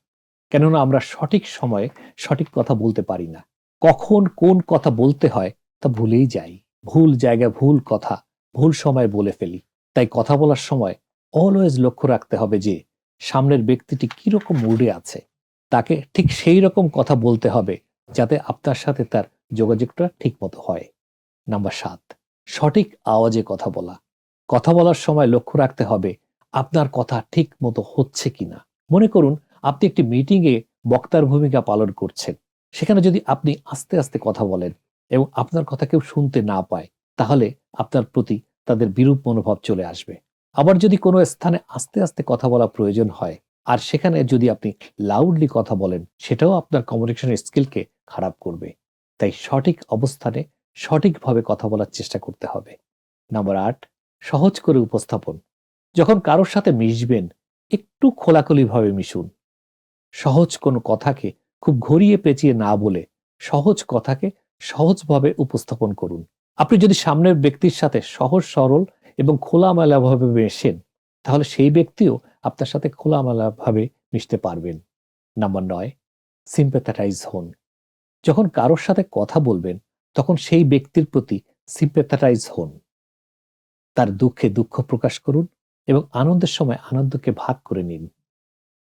কেননা আমরা সঠিক সময়ে সঠিক কথা বলতে পারি না। কখন কোন কথা বলতে হয় তা ভুলেই যাই। ভুল জায়গায় ভুল কথা ভুল সময় বলে ফেলি। তাই কথা বলার সময় অলওয়েজ লক্ষ্য রাখতে হবে যে সামনের ব্যক্তিটি কিরকম মুডে আছে। তাকে ঠিক সেই রকম কথা বলতে হবে যাতে আপনার সাথে তার যোগাযোগটা ঠিক মতো হয়। নাম্বার 7, সঠিক আওয়াজে কথা বলা। কথা বলার সময় লক্ষ্য রাখতে হবে আপনার কথা ঠিক মতো হচ্ছে কিনা। মনে করুন আপনি একটি মিটিংয়ে বক্তার ভূমিকা পালন করছেন। সেখানে যদি আপনি আস্তে আস্তে কথা বলেন এবং আপনার কথা কেউ শুনতে না পায়, তাহলে আপনার প্রতি তাদের বিরূপ মনোভাব চলে আসবে। আবার যদি কোনো স্থানে আস্তে আস্তে কথা বলা প্রয়োজন হয় আর সেখানে যদি আপনি লাউডলি কথা বলেন, সেটাও আপনার কমিউনিকেশন স্কিলকে খারাপ করবে। তাই সঠিক অবস্থানে সঠিকভাবে কথা বলার চেষ্টা করতে হবে। নাম্বার 8, সহজ করে উপস্থাপন। যখন কারোর সাথে মিশবেন একটু খোলাখুলিভাবে মিশুন। সহজ কোনো কথাকে খুব ঘুরিয়ে পেঁচিয়ে না বলে সহজ কথাকে সহজভাবে উপস্থাপন করুন। আপনি যদি সামনের ব্যক্তির সাথে সহজ সরল এবং খোলামেলাভাবে মেশেন, তাহলে সেই ব্যক্তিও আপনার সাথে খোলামেলাভাবে মিশতে পারবেন। নাম্বার 9, সিম্প্যাথাটাইজ হন। যখন কারোর সাথে কথা বলবেন তখন সেই ব্যক্তির প্রতি সিম্প্যাথাটাইজ হন। তার দুঃখে দুঃখ প্রকাশ করুন এবং আনন্দের সময় আনন্দকে ভাগ করে নিন।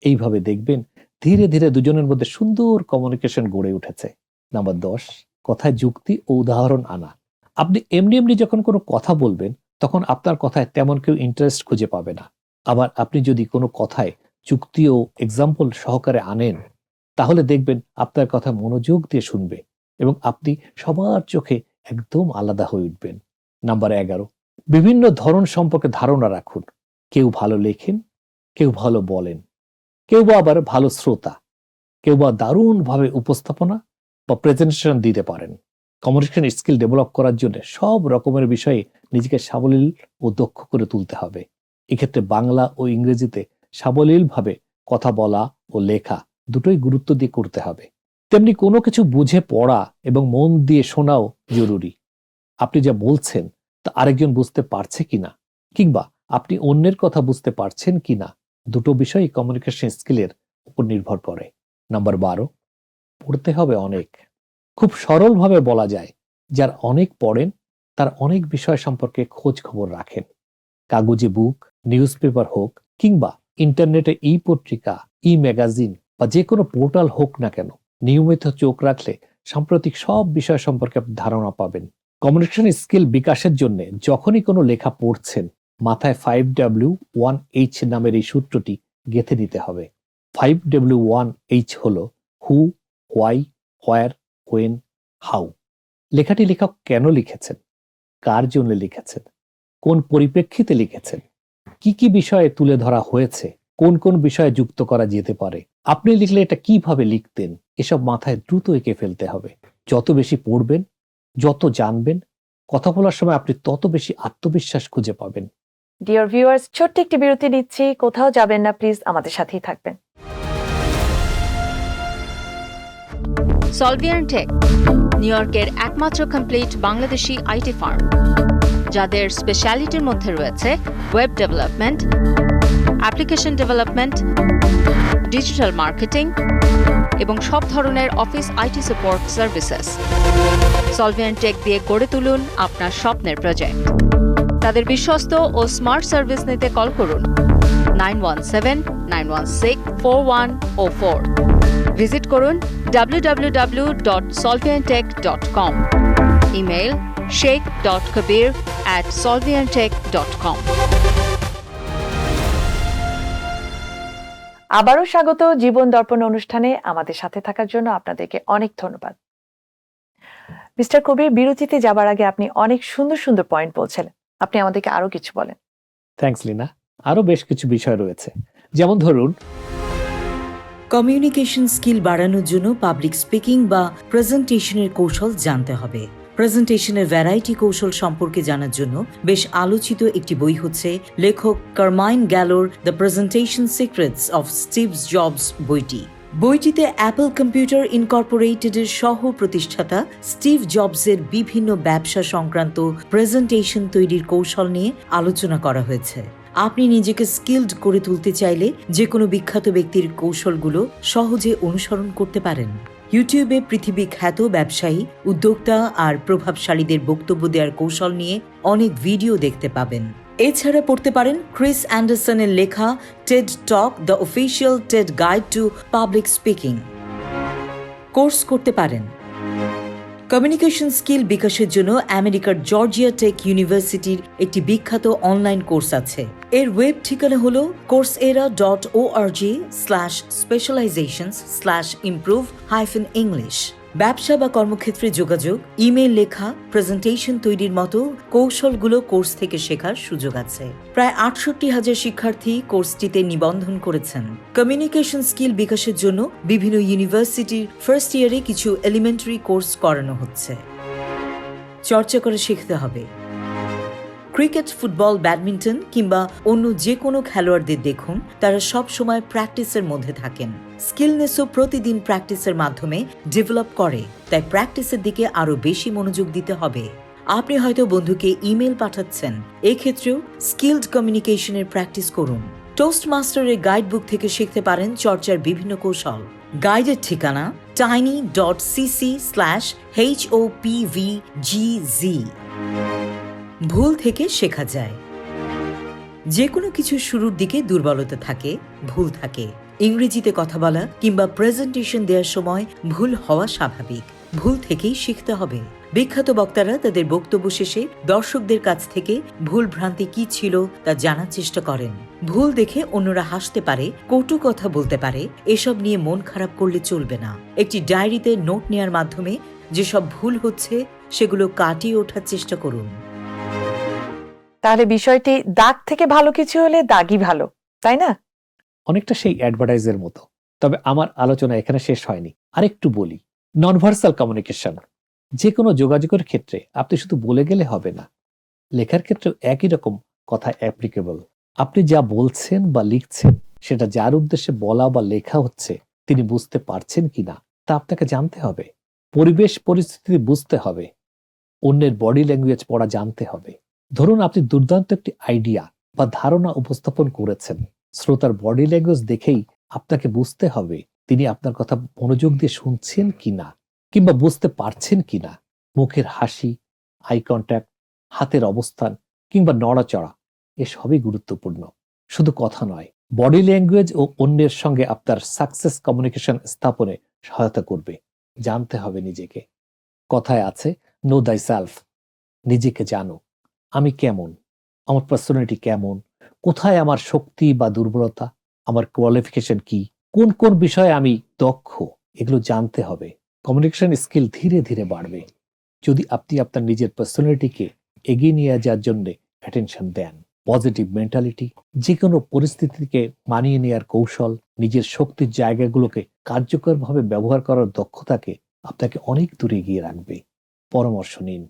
এইভাবে দেখবেন ধীরে ধীরে দুজনের মধ্যে সুন্দর কমিউনিকেশন গড়ে উঠেছে। নাম্বার 10, কথায় যুক্তি ও উদাহরণ আনা। আপনি এমনি এমনি যখন কোনো কথা বলবেন তখন আপনার কথায় তেমন কেউ ইন্টারেস্ট খুঁজে পাবে না। আবার আপনি যদি কোনো কথায় যুক্তি ও এক্সাম্পল সহকারে আনেন, তাহলে দেখবেন আপনার কথা মনোযোগ দিয়ে শুনবে এবং আপনি সবার চোখে একদম আলাদা হয়ে উঠবেন। নাম্বার 11, বিভিন্ন ধরন সম্পর্কে ধারণা রাখুন। কেউ ভালো লেখেন, কেউ ভালো বলেন, কেউ বা আবার ভালো শ্রোতা, কেউ বা দারুণভাবে উপস্থাপনা বা প্রেজেন্টেশন দিতে পারেন। কমিউনিকেশন স্কিল ডেভেলপ করার জন্য সব রকমের বিষয়ে নিজেকে সাবলীল ও দক্ষ করে তুলতে হবে। এক্ষেত্রে বাংলা ও ইংরেজিতে সাবলীলভাবে কথা বলা ও লেখা দুটোই গুরুত্ব দিয়ে করতে হবে। তেমনি কোনো কিছু বুঝে পড়া এবং মন দিয়ে শোনাও জরুরি। আপনি যা বলছেন তা আরেকজন বুঝতে পারছে কিনা, কিংবা আপনি অন্যের কথা বুঝতে পারছেন কিনা, দুটো বিষয়ই কমিউনিকেশন স্কিলের উপর নির্ভর করে। নাম্বার 12, পড়তে হবে অনেক। খুব সরলভাবে বলা যায়, যার অনেক পড়েন তার অনেক বিষয় সম্পর্কে খোঁজ খবর রাখেন। কাগজে বুক, নিউজ পেপার হোক কিংবা ইন্টারনেটে ই পত্রিকা, ই ম্যাগাজিন বা যে কোনো পোর্টাল হোক না কেন, নিয়মিত চোখ রাখলে সাম্প্রতিক সব বিষয় সম্পর্কে আপনি ধারণা পাবেন। কমিউনিকেশন স্কিল বিকাশের জন্য যখনই কোনো লেখা পড়ছেন, মাথায় 5W1H নামের এই সূত্রটি গেঁথে নিতে হবে। 5W1H হলো হু, হোয়াই, হোয়ার, হোয়েন, হাউ। লেখাটি লেখক কেন লিখেছেন, কার জন্য লিখেছেন, কোন পরিপ্রেক্ষিতে লিখেছেন, কি কি বিষয়ে তুলে ধরা হয়েছে, কোন কোন বিষয়ে যুক্ত করা যেতে পারে, আপনি লিখলে এটা কিভাবে লিখতেন, এসব মাথায় দ্রুত এঁকে ফেলতে হবে। যত বেশি পড়বেন, যত জানবেন, কথা বলার সময় আপনি তত বেশি আত্মবিশ্বাস খুঁজে পাবেন। ডিয়ার ভিউয়ার্স, ছোট্ট একটি বিরতি নিচ্ছি, কোথাও যাবেন না, প্লিজ আমাদের সাথেই থাকবেন। সলভিয়ান টেক, নিউ ইয়র্কের একমাত্র কমপ্লিট বাংলাদেশি আইটি ফার্ম, যাদের স্পেশালিটির মধ্যে রয়েছে web development, application development, digital marketing এবং সব ধরনের office IT support services. Solvian tech দিয়ে গড়ে তুলুন আপনার স্বপ্নের প্রজেক্ট। তাদের বিশ্বস্ত ও স্মার্ট সার্ভিস নিতে কল করুন 9179164104। ভিজিট করুন www.solviantech.com। Email sheikh.kabir@solviantech.com। আবারও স্বাগত জীবন দর্পণ অনুষ্ঠানে। আমাদের সাথে থাকার জন্য আপনাদেরকে অনেক ধন্যবাদ। মিস্টার কবির, বিরতিতে যাবার আগে আপনি অনেক সুন্দর সুন্দর পয়েন্ট বলছিলেন, আপনি আমাদেরকে আরো কিছু বলেন। থ্যাঙ্কস লিনা। আরো বেশ কিছু বিষয় রয়েছে, যেমন ধরুন কমিউনিকেশন স্কিল বাড়ানোর জন্য পাবলিক স্পিকিং বা প্রেজেন্টেশনের কৌশল জানতে হবে। প্রেজেন্টেশনের ভ্যারাইটি কৌশল সম্পর্কে জানার জন্য বেশ আলোচিত একটি বই হচ্ছে লেখক কারমাইন গ্যালোর the presentation secrets of Steve Jobs বইটি। বইটিতে অ্যাপল কম্পিউটার ইনকর্পোরেটেডের সহ প্রতিষ্ঠাতা স্টিভ জবসের বিভিন্ন ব্যবসা সংক্রান্ত প্রেজেন্টেশন তৈরির কৌশল নিয়ে আলোচনা করা হয়েছে। আপনি নিজেকে স্কিলড করে তুলতে চাইলে যে কোনো বিখ্যাত ব্যক্তির কৌশলগুলো সহজে অনুসরণ করতে পারেন। ইউটিউবে পৃথিবী খ্যাত ব্যবসায়ী, উদ্যোক্তা আর প্রভাবশালীদের বক্তব্য দেওয়ার কৌশল নিয়ে অনেক ভিডিও দেখতে পাবেন। এছাড়া পড়তে পারেন ক্রিস অ্যান্ডারসনের লেখা Ted talk, the official Ted guide to public speaking. Course করতে পারেন। কমিউনিকেশন স্কিল বিকাশের জন্য আমেরিকার জর্জিয়া টেক ইউনিভার্সিটির একটি বিখ্যাত অনলাইন কোর্স আছে। এর ওয়েব ঠিকানা হলো coursera.org/specializations/improve-english। ব্যবসা বা কর্মক্ষেত্রে যোগাযোগ, ইমেল লেখা, প্রেজেন্টেশন তৈরির মতো কৌশলগুলো কোর্স থেকে শেখার সুযোগ আছে। প্রায় ৬৮,০০০ শিক্ষার্থী কোর্সটিতে নিবন্ধন করেছেন। কমিউনিকেশন স্কিল বিকাশের জন্য বিভিন্ন ইউনিভার্সিটির ফার্স্ট ইয়ারে কিছু এলিমেন্টারি কোর্স করানো হচ্ছে। চর্চা করে শিখতে হবে। ক্রিকেট, ফুটবল, ব্যাডমিন্টন কিংবা অন্য যে কোনো খেলোয়াড়দের দেখুন, তারা সব সময় প্র্যাকটিসের মধ্যে থাকেন। স্কিলনেসও প্রতিদিন প্র্যাকটিসের মাধ্যমে ডেভেলপ করে, তাই প্র্যাকটিসের দিকে আরো বেশি মনোযোগ দিতে হবে। আপনি হয়তো বন্ধুকে ইমেল পাঠাচ্ছেন, এক্ষেত্রেও স্কিলড কমিউনিকেশনের প্র্যাকটিস করুন। টোস্ট মাস্টারের গাইড বুক থেকে শিখতে পারেন চর্চার বিভিন্ন কৌশল। গাইডের ঠিকানা tiny.cc/HOPVGZ। ভুল থেকে শেখা যায়। যে কোনো কিছু শুরুর দিকে দুর্বলতা থাকে, ভুল থাকে। ইংরেজিতে কথা বলা কিংবা প্রেজেন্টেশন দেওয়ার সময় ভুল হওয়া স্বাভাবিক। ভুল থেকেই শিখতে হবে। বিখ্যাত বক্তারা তাদের বক্তব্য শেষে দর্শকদের কাছ থেকে ভুল ভ্রান্তি কি ছিল তা জানার চেষ্টা করেন। ভুল দেখে অন্যরা হাসতে পারে, কটু কথা বলতে পারে, এসব নিয়ে মন খারাপ করলে চলবে না। একটি ডায়েরিতে নোট নেওয়ার মাধ্যমে যেসব ভুল হচ্ছে সেগুলো কাটিয়ে ওঠার চেষ্টা করুন। তাহলে বিষয়টি দাগ থেকে ভালো কিছু হলে দাগই ভালো, তাই না? অনেকটা সেই অ্যাডভার্টাইজের মতো। তবে আমার আলোচনা এখানে শেষ হয়নি, আরেকটু বলি। ননভার্সাল কমিউনিকেশন, যে কোনো যোগাযোগের ক্ষেত্রে আপনি শুধু বলে গেলে হবে না, লেখার ক্ষেত্রেও একই রকম কথা অ্যাপ্লিকেবল। আপনি যা বলছেন বা লিখছেন সেটা যার উদ্দেশ্যে বলা বা লেখা হচ্ছে তিনি বুঝতে পারছেন কিনা তা আপনাকে জানতে হবে। পরিবেশ পরিস্থিতি বুঝতে হবে। অন্যের বডি ল্যাঙ্গুয়েজ পড়া জানতে হবে। ধরুন আপনি দুর্দান্ত একটি আইডিয়া বা ধারণা উপস্থাপন করেছেন, শ্রোতার বডি ল্যাঙ্গুয়েজ দেখেই আপনাকে বুঝতে হবে তিনি আপনার কথা মনোযোগ দিয়ে শুনছেন কিনা কিংবা বুঝতে পারছেন কিনা। মুখের হাসি, আই কন্ট্যাক্ট, হাতের অবস্থান কিংবা নড়াচড়া এসবই গুরুত্বপূর্ণ, শুধু কথা নয়। বডি ল্যাঙ্গুয়েজ ও অন্যের সঙ্গে আপনার সাকসেস কমিউনিকেশন স্থাপনে সহায়তা করবে। জানতে হবে নিজেকে। কথায় আছে নো দাই সেলফ, নিজেকে জানো। আমি কেমন, আমার পার্সোনালিটি কেমন, কোথায় আমার শক্তি বা দুর্বলতা, আমার কোয়ালিফিকেশন কি, কোন কোন বিষয়ে আমি দক্ষ, এগুলো জানতে হবে। কমিউনিকেশন স্কিল ধীরে ধীরে বাড়বে যদি আপনি আপনার নিজের পার্সোনালিটিকে এগিয়ে নিয়ে যাওয়ার জন্য অ্যাটেনশন দেন। পজিটিভ মেন্টালিটি, যে কোনো পরিস্থিতিকে মানিয়ে নেওয়ার কৌশল, নিজের শক্তির জায়গাগুলোকে কার্যকরভাবে ব্যবহার করার দক্ষতাকে আপনাকে অনেক দূরে এগিয়ে রাখবে। পরামর্শ নিন।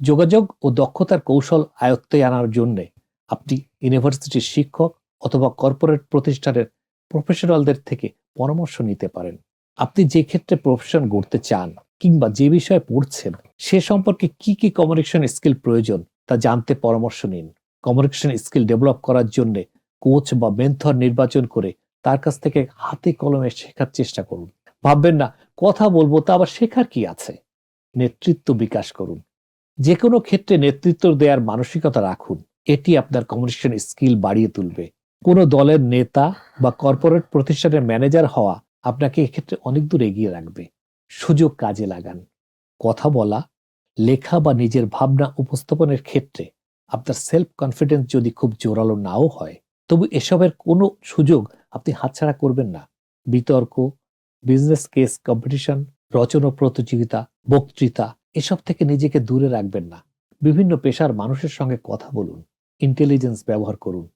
যোগাযোগ ও দক্ষতার কৌশল আয়ত্তে আনার জন্য আপনি ইউনিভার্সিটির শিক্ষক অথবা কর্পোরেট প্রতিষ্ঠানের প্রফেশনালদের থেকে পরামর্শ নিতে পারেন। আপনি যে ক্ষেত্রে প্রফেশন গড়তে চান কিংবা যে বিষয়ে পড়ছেন সে সম্পর্কে কি কি কমিউনিকেশন স্কিল প্রয়োজন তা জানতে পরামর্শ নিন। কমিউনিকেশন স্কিল ডেভেলপ করার জন্য কোচ বা মেন্টর নির্বাচন করে তার কাছ থেকে হাতে কলমে শেখার চেষ্টা করুন। ভাববেন না কথা বলবো, তা আবার শেখার কি আছে। নেতৃত্ব বিকাশ করুন। যে কোনো ক্ষেত্রে নেতৃত্ব দেওয়ার মানসিকতা রাখুন, এটি আপনার কমিউনিকেশন স্কিল বাড়িয়ে তুলবে। কোনো দলের নেতা বা কর্পোরেট প্রতিষ্ঠানের ম্যানেজার হওয়া আপনাকে এক্ষেত্রে অনেক দূর এগিয়ে রাখবে। সুযোগ কাজে লাগান। কথা বলা, লেখা বা নিজের ভাবনা উপস্থাপনের ক্ষেত্রে আপনার সেলফ কনফিডেন্স যদি খুব জোরালো নাও হয়, তবু এসবের কোনো সুযোগ আপনি হাতছাড়া করবেন না। বিতর্ক, বিজনেস কেস কম্পিটিশন, রচনা প্রতিযোগিতা, বক্তৃতা এসব থেকে নিজেকে দূরে রাখবেন না। বিভিন্ন পেশার মানুষের সঙ্গে কথা বলুন, ইন্টেলিজেন্স ব্যবহার করুন।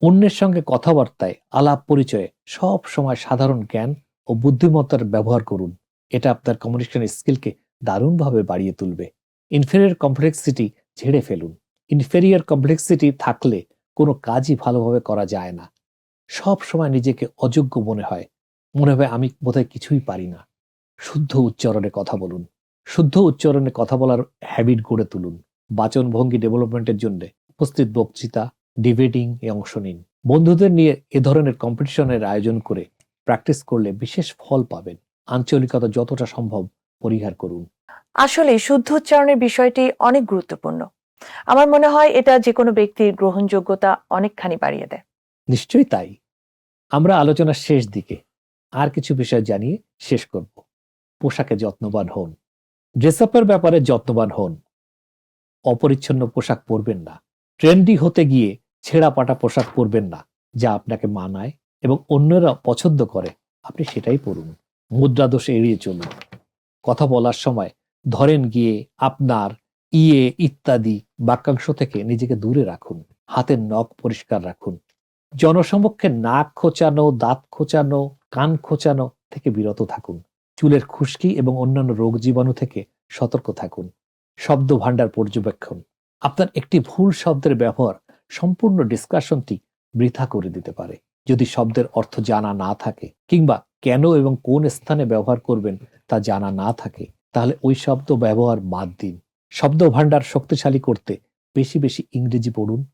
অন্যের সঙ্গে কথাবার্তায়, আলাপ পরিচয়ে সব সময় সাধারণ জ্ঞান ও বুদ্ধিমত্তার ব্যবহার করুন। এটা আপনার কমিউনিকেশন স্কিলকে দারুণভাবে বাড়িয়ে তুলবে। ইনফেরিয়র কমপ্লেক্সিটি ঝেড়ে ফেলুন। ইনফেরিয়র কমপ্লেক্সিটি থাকলে কোনো কাজই ভালোভাবে করা যায় না। সব সময় নিজেকে অযোগ্য মনে হয় আমি বোধহয় কিছুই পারি না। শুদ্ধ উচ্চারণে কথা বলুন। শুদ্ধ উচ্চারণে কথা বলার হ্যাবিট গড়ে তুলুন। বাচনভঙ্গি ডেভেলপমেন্টের জন্য উপস্থিত বক্তৃতা, ডিবেটিং এ অংশ নিন। বন্ধুদের নিয়ে এ ধরনের কম্পিটিশনের আয়োজন করে প্র্যাকটিস করলে বিশেষ ফল পাবেন। আঞ্চলিকতা যতটা সম্ভব পরিহার করুন। আসলে শুদ্ধ উচ্চারণের বিষয়টি অনেক গুরুত্বপূর্ণ। আমার মনে হয় এটা যে কোনো ব্যক্তির গ্রহণযোগ্যতা অনেকখানি বাড়িয়ে দেয়। নিশ্চয়ই তাই। আমরা আলোচনার শেষ দিকে আর কিছু বিষয় জানিয়ে শেষ করব। পোশাকে যত্নবান হন। ড্রেসআপের ব্যাপারে যত্নবান হন। অপরিচ্ছন্ন পোশাক পরবেন না। ট্রেন্ডি হতে গিয়ে ছেঁড়া পাটা পোশাক পরবেন না। যা আপনাকে মানায় এবং অন্যরা পছন্দ করে আপনি সেটাই পরুন। মুদ্রা দোষ এড়িয়ে চলুন। কথা বলার সময় ধরেন গিয়ে, আপনার, ইয়ে ইত্যাদি বাক্যাংশ থেকে নিজেকে দূরে রাখুন। হাতের নখ পরিষ্কার রাখুন। জনসমক্ষে নাক খোঁচানো, দাঁত খোঁচানো, কান খোঁচানো থেকে বিরত থাকুন। চুলের খুশকি এবং অন্যান্য রোগ জীবাণু থেকে সতর্ক থাকুন। শব্দ ভাণ্ডার পর্যবেক্ষণ। আপনার একটি ভুল শব্দের ব্যবহার সম্পূর্ণ ডিসকাশনটি বৃথা করে দিতে পারে। যদি শব্দের অর্থ জানা না থাকে কিংবা কেন এবং কোন স্থানে ব্যবহার করবেন তা জানা না থাকে, তাহলে ওই শব্দ ব্যবহার বাদ দিন। শব্দ ভাণ্ডার শক্তিশালী করতে বেশি বেশি ইংরেজি পড়ুন।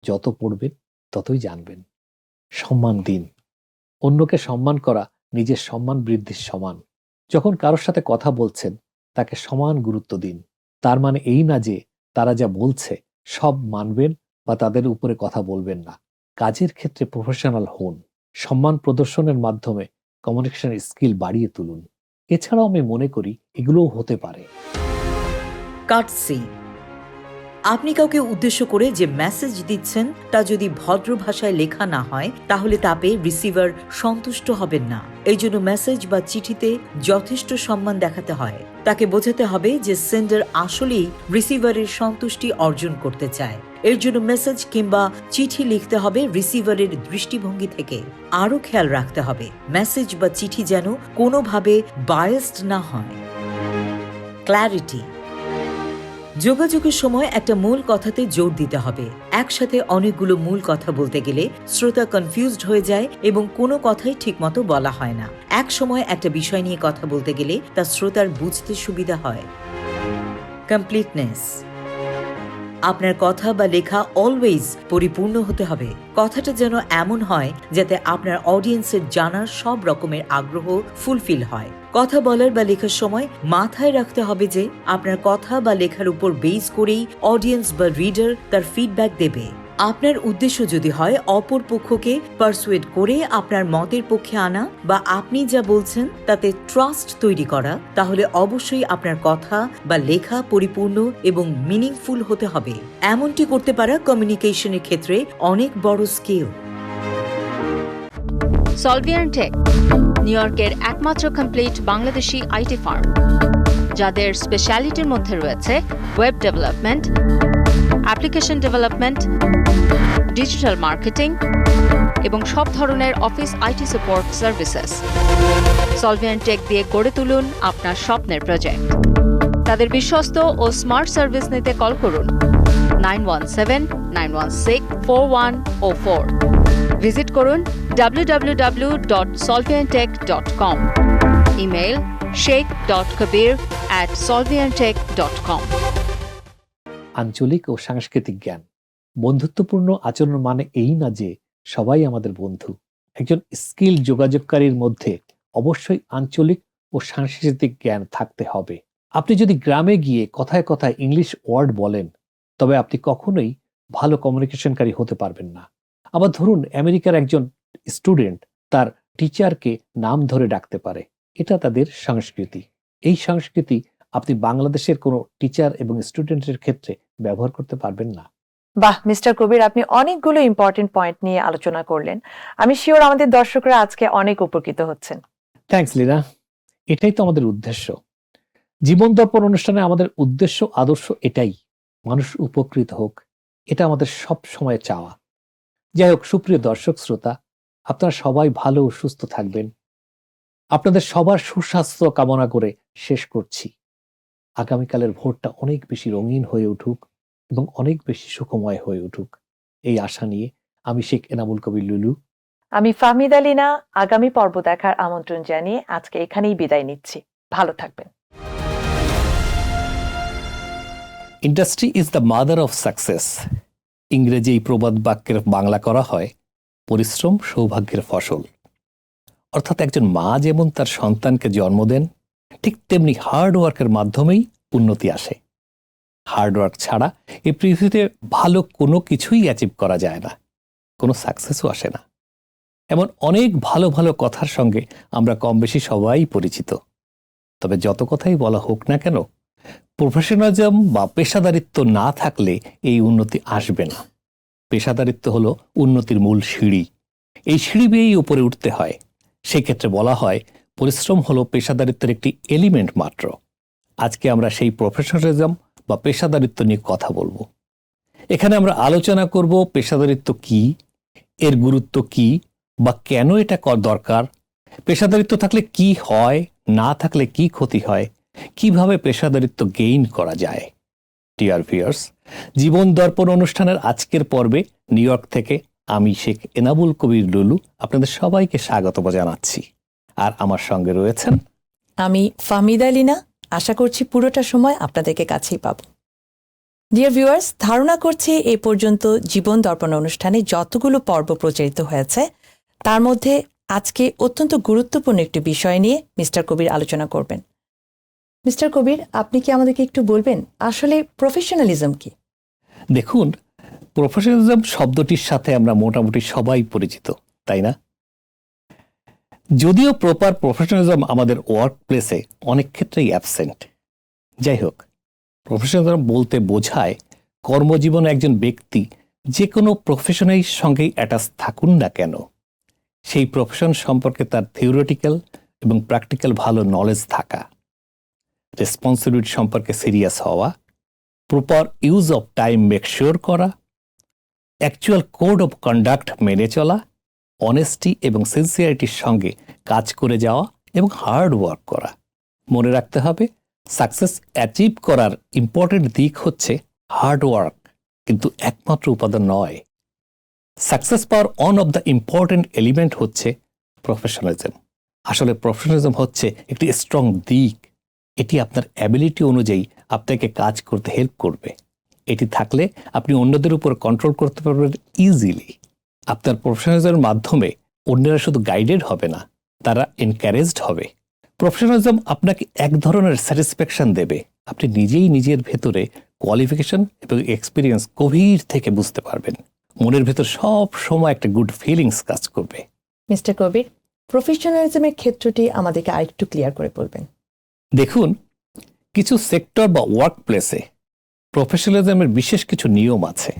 যত পড়বেন ততই জানবেন। সম্মান দিন। অন্যকে সম্মান করা নিজের সম্মান বৃদ্ধির সমান। যখন কারোর সাথে কথা বলছেন তাকে সমান গুরুত্ব দিন। তার মানে এই না যে তারা যা বলছে সব মানবেন বা তাদের উপরে কথা বলবেন না। কাজের ক্ষেত্রে প্রফেশনাল হন। সম্মান প্রদর্শনের মাধ্যমে কমিউনিকেশন স্কিল বাড়িয়ে তুলুন। এছাড়াও আমি মনে করি এগুলোও হতে পারে কাটসি। আপনি কাউকে উদ্দেশ্য করে যে মেসেজ দিচ্ছেন তা যদি ভদ্র ভাষায় লেখা না হয় তাহলে তা পেয়ে রিসিভার সন্তুষ্ট হবেন না। এই জন্য মেসেজ বা চিঠিতে যথেষ্ট সম্মান দেখাতে হয়। তাকে বোঝাতে হবে যে সেন্ডার আসলেই রিসিভারের সন্তুষ্টি অর্জন করতে চায়। এর জন্য মেসেজ কিংবা চিঠি লিখতে হবে রিসিভারের দৃষ্টিভঙ্গি থেকে। আরও খেয়াল রাখতে হবে মেসেজ বা চিঠি যেন কোনোভাবে বায়াসড না হয়। ক্ল্যারিটি। যোগাযোগের সময় একটা মূল কথাতে জোর দিতে হবে। একসাথে অনেকগুলো মূল কথা বলতে গেলে শ্রোতা কনফিউজড হয়ে যায় এবং কোনো কথাই ঠিকমতো বলা হয় না। এক সময় একটা বিষয় নিয়ে কথা বলতে গেলে তা শ্রোতার বুঝতে সুবিধা হয়। কমপ্লিটনেস। আপনার কথা বা লেখা অলওয়েজ পরিপূর্ণ হতে হবে। কথাটা যেন এমন হয় যাতে আপনার অডিয়েন্সের জানার সব রকমের আগ্রহ ফুলফিল হয়। কথা বলার বা লেখার সময় মাথায় রাখতে হবে যে আপনার কথা বা লেখার উপর বেস করেই অডিয়েন্স বা রিডার তার ফিডব্যাক দেবে। আপনার উদ্দেশ্য যদি হয় অপর পক্ষকে পারসুয়েড করে আপনার মতের পক্ষে আনা বা আপনি যা বলছেন তাতে ট্রাস্ট তৈরি করা, তাহলে অবশ্যই আপনার কথা বা লেখা পরিপূর্ণ এবং মিনিংফুল হতে হবে। এমনটি করতে পারা কমিউনিকেশনের ক্ষেত্রে অনেক বড় স্কিল। সলভিয়ান টেক, নিউ ইয়র্কের একমাত্র কমপ্লিট বাংলাদেশি আইটি ফার্ম, যাদের স্পেশালিটির মধ্যে রয়েছে web development, application development, digital marketing এবং সব ধরনের office IT support services. Solvian tech দিয়ে গড়ে তুলুন আপনার স্বপ্নের প্রজেক্ট। তাদের বিশ্বস্ত ও স্মার্ট সার্ভিস নিতে কল করুন 9179164104। ভিজিট করুন www.solviantech.com। Email sheikh.kabir@solviantech.com। আঞ্চলিক ও সাংস্কৃতিক জ্ঞান। বন্ধুত্বপূর্ণ আচরণ মানে এই না যে সবাই আমাদের বন্ধু। একজন স্কিল যোগাযোগকারীর মধ্যে অবশ্যই আঞ্চলিক ও সাংস্কৃতিক জ্ঞান থাকতে হবে। আপনি যদি গ্রামে গিয়ে কথায় কথায় ইংলিশ ওয়ার্ড বলেন তবে আপনি কখনোই ভালো কমিউনিকেশনকারী হতে পারবেন না। আবার ধরুন আমেরিকার একজন স্টুডেন্ট তার টিচারকে নাম ধরে ডাকতে পারে, এটা তাদের সংস্কৃতি। এই সংস্কৃতি আপনি বাংলাদেশের কোনো টিচার এবং স্টুডেন্টের ক্ষেত্রে ব্যবহার করতে পারবেন না। বাহ মিস্টার কবির, আপনি অনেকগুলো ইম্পর্টেন্ট পয়েন্ট নিয়ে আলোচনা করলেন। আমি শিওর আমাদের দর্শকরা আজকে অনেক উপকৃত হচ্ছেন। থ্যাঙ্কস লীনা, এটাই তো আমাদের উদ্দেশ্য। জীবন দর্পণ অনুষ্ঠানে আমাদের উদ্দেশ্য আদর্শ এটাই, মানুষ উপকৃত হোক, এটা আমাদের সব সময় চাওয়া। যাই হোক, সুপ্রিয় দর্শক শ্রোতা, আপনারা সবাই ভালো ও সুস্থ থাকবেন। আপনাদের সবার সুস্বাস্থ্য কামনা করে শেষ করছি। আগামীকালের ভোরটা অনেক বেশি রঙিন হয়ে উঠুক এবং অনেক বেশি সুখময় হয়ে উঠুক, এই আশা নিয়ে আমি শেখ এনামুল কবির লুলু, আমি ফাহমিদা লীনা আগামী পর্ব দেখার আমন্ত্রণ জানিয়ে আজকে এখানেই বিদায় নিচ্ছি। ভালো থাকবেন। Industry is the mother of success. ইংরেজি এই প্রবাদ বাক্যের বাংলা করা হয় পরিশ্রম সৌভাগ্যের ফসল। অর্থাৎ একজন মা যেমন তার সন্তানকে জন্ম দেন, ঠিক তেমনি হার্ড ওয়ার্কের মাধ্যমেই উন্নতি আসে। হার্ড ওয়ার্ক ছাড়া এই পৃথিবীতে ভালো কোনো কিছুই অ্যাচিভ করা যায় না, কোনো সাকসেসও আসে না। এমন অনেক ভালো ভালো কথার সঙ্গে আমরা কম বেশি সবাই পরিচিত। তবে যত কথাই বলা হোক না কেন, প্রফেশনালিজম বা পেশাদারিত্ব না থাকলে এই উন্নতি আসবে না। পেশাদারিত্ব হলো উন্নতির মূল সিঁড়ি। এই সিঁড়ি বেয়েই উপরে উঠতে হয়। সেক্ষেত্রে বলা হয় পরিশ্রম হলো পেশাদারিত্বের একটি এলিমেন্ট মাত্র। আজকে আমরা সেই প্রফেশনালিজম বা পেশাদারিত্ব নিয়ে কথা বলবো। এখানে আমরা আলোচনা করব পেশাদারিত্ব কি, এর গুরুত্ব কি বা কেন এটা দরকার, পেশাদারিত্ব থাকলে কি হয়, না থাকলে কি ক্ষতি হয়, কিভাবে পেশাদারিত্ব গেইন করা যায়। ডিয়ার ভিউয়ার্স, জীবন দর্পণ অনুষ্ঠানের আজকের পর্বে নিউ ইয়র্ক থেকে আমি শেখ এনামুল কবির লুলু আপনাদের সবাইকে স্বাগত জানাচ্ছি। আর আমার সঙ্গে রয়েছেন আমি ফাহমিদা লীনা। আশা করছি পুরোটা সময় আপনাদেরকে কাছেই পাব। ডিয়ার ভিউয়ার্স, ধারণা করছি এ পর্যন্ত জীবন দর্পণ অনুষ্ঠানে যতগুলো পর্ব প্রচারিত হয়েছে তার মধ্যে আজকে অত্যন্ত গুরুত্বপূর্ণ একটি বিষয় নিয়ে মিস্টার কবির আলোচনা করবেন। মিস্টার কবির, আপনি কি আমাদেরকে একটু বলবেন আসলে প্রফেশনালিজম কি? দেখুন, প্রফেশনালিজম শব্দটির সাথে আমরা মোটামুটি সবাই পরিচিত, তাই না? যদিও প্রপার প্রফেশনালিজম আমাদের ওয়ার্ক প্লেসে অনেক ক্ষেত্রেই অ্যাবসেন্ট। যাই হোক, প্রফেশনালিজম বলতে বোঝায় কর্মজীবনে একজন ব্যক্তি যে কোনো প্রফেশনের সঙ্গেই অ্যাটাচ থাকুন না কেন, সেই প্রফেশন সম্পর্কে তার থিওরিটিক্যাল এবং প্র্যাকটিক্যাল ভালো নলেজ থাকা, রেসপন্সিবিলিটি সম্পর্কে সিরিয়াস হওয়া, proper use of time make sure করা, অ্যাকচুয়াল কোড অফ কন্ডাক্ট মেনে চলা, অনেস্টি এবং সিনসিয়ারিটির সঙ্গে কাজ করে যাওয়া এবং হার্ড ওয়ার্ক করা। মনে রাখতে হবে, সাকসেস অ্যাচিভ করার ইম্পর্টেন্ট দিক হচ্ছে হার্ড ওয়ার্ক, কিন্তু একমাত্র উপাদান নয়। Success power one of the important element হচ্ছে প্রফেশনালিজম। আসলে প্রফেশনালিজম হচ্ছে একটি স্ট্রং দিক। এটি আপনার অ্যাবিলিটি অনুযায়ী আপনাকে কাজ করতে হেল্প করবে। এটি থাকলে আপনি অন্যদের উপর কন্ট্রোল করতে পারবেন ইজিলি। আপনার প্রফেশনালিজমের মাধ্যমে অন্যরা শুধু গাইডেড হবে না, তারা এনকারেজড হবে। প্রফেশনালিজম আপনাকে এক ধরনের স্যাটিসফ্যাকশন দেবে। আপনি নিজেই নিজের ভেতরে কোয়ালিফিকেশন এবং এক্সপিরিয়েন্স গভীর থেকে বুঝতে পারবেন। মনের ভেতর সব সময় একটা গুড ফিলিংস কাজ করবে। মিস্টার কবির, প্রফেশনালিজমের ক্ষেত্রটি আমাদেরকে আরেকটু ক্লিয়ার করে বলবেন। দেখুন, কিছু সেক্টর বা ওয়ার্ক প্লেসে প্রফেশনালিজমের বিশেষ কিছু নিয়ম আছে,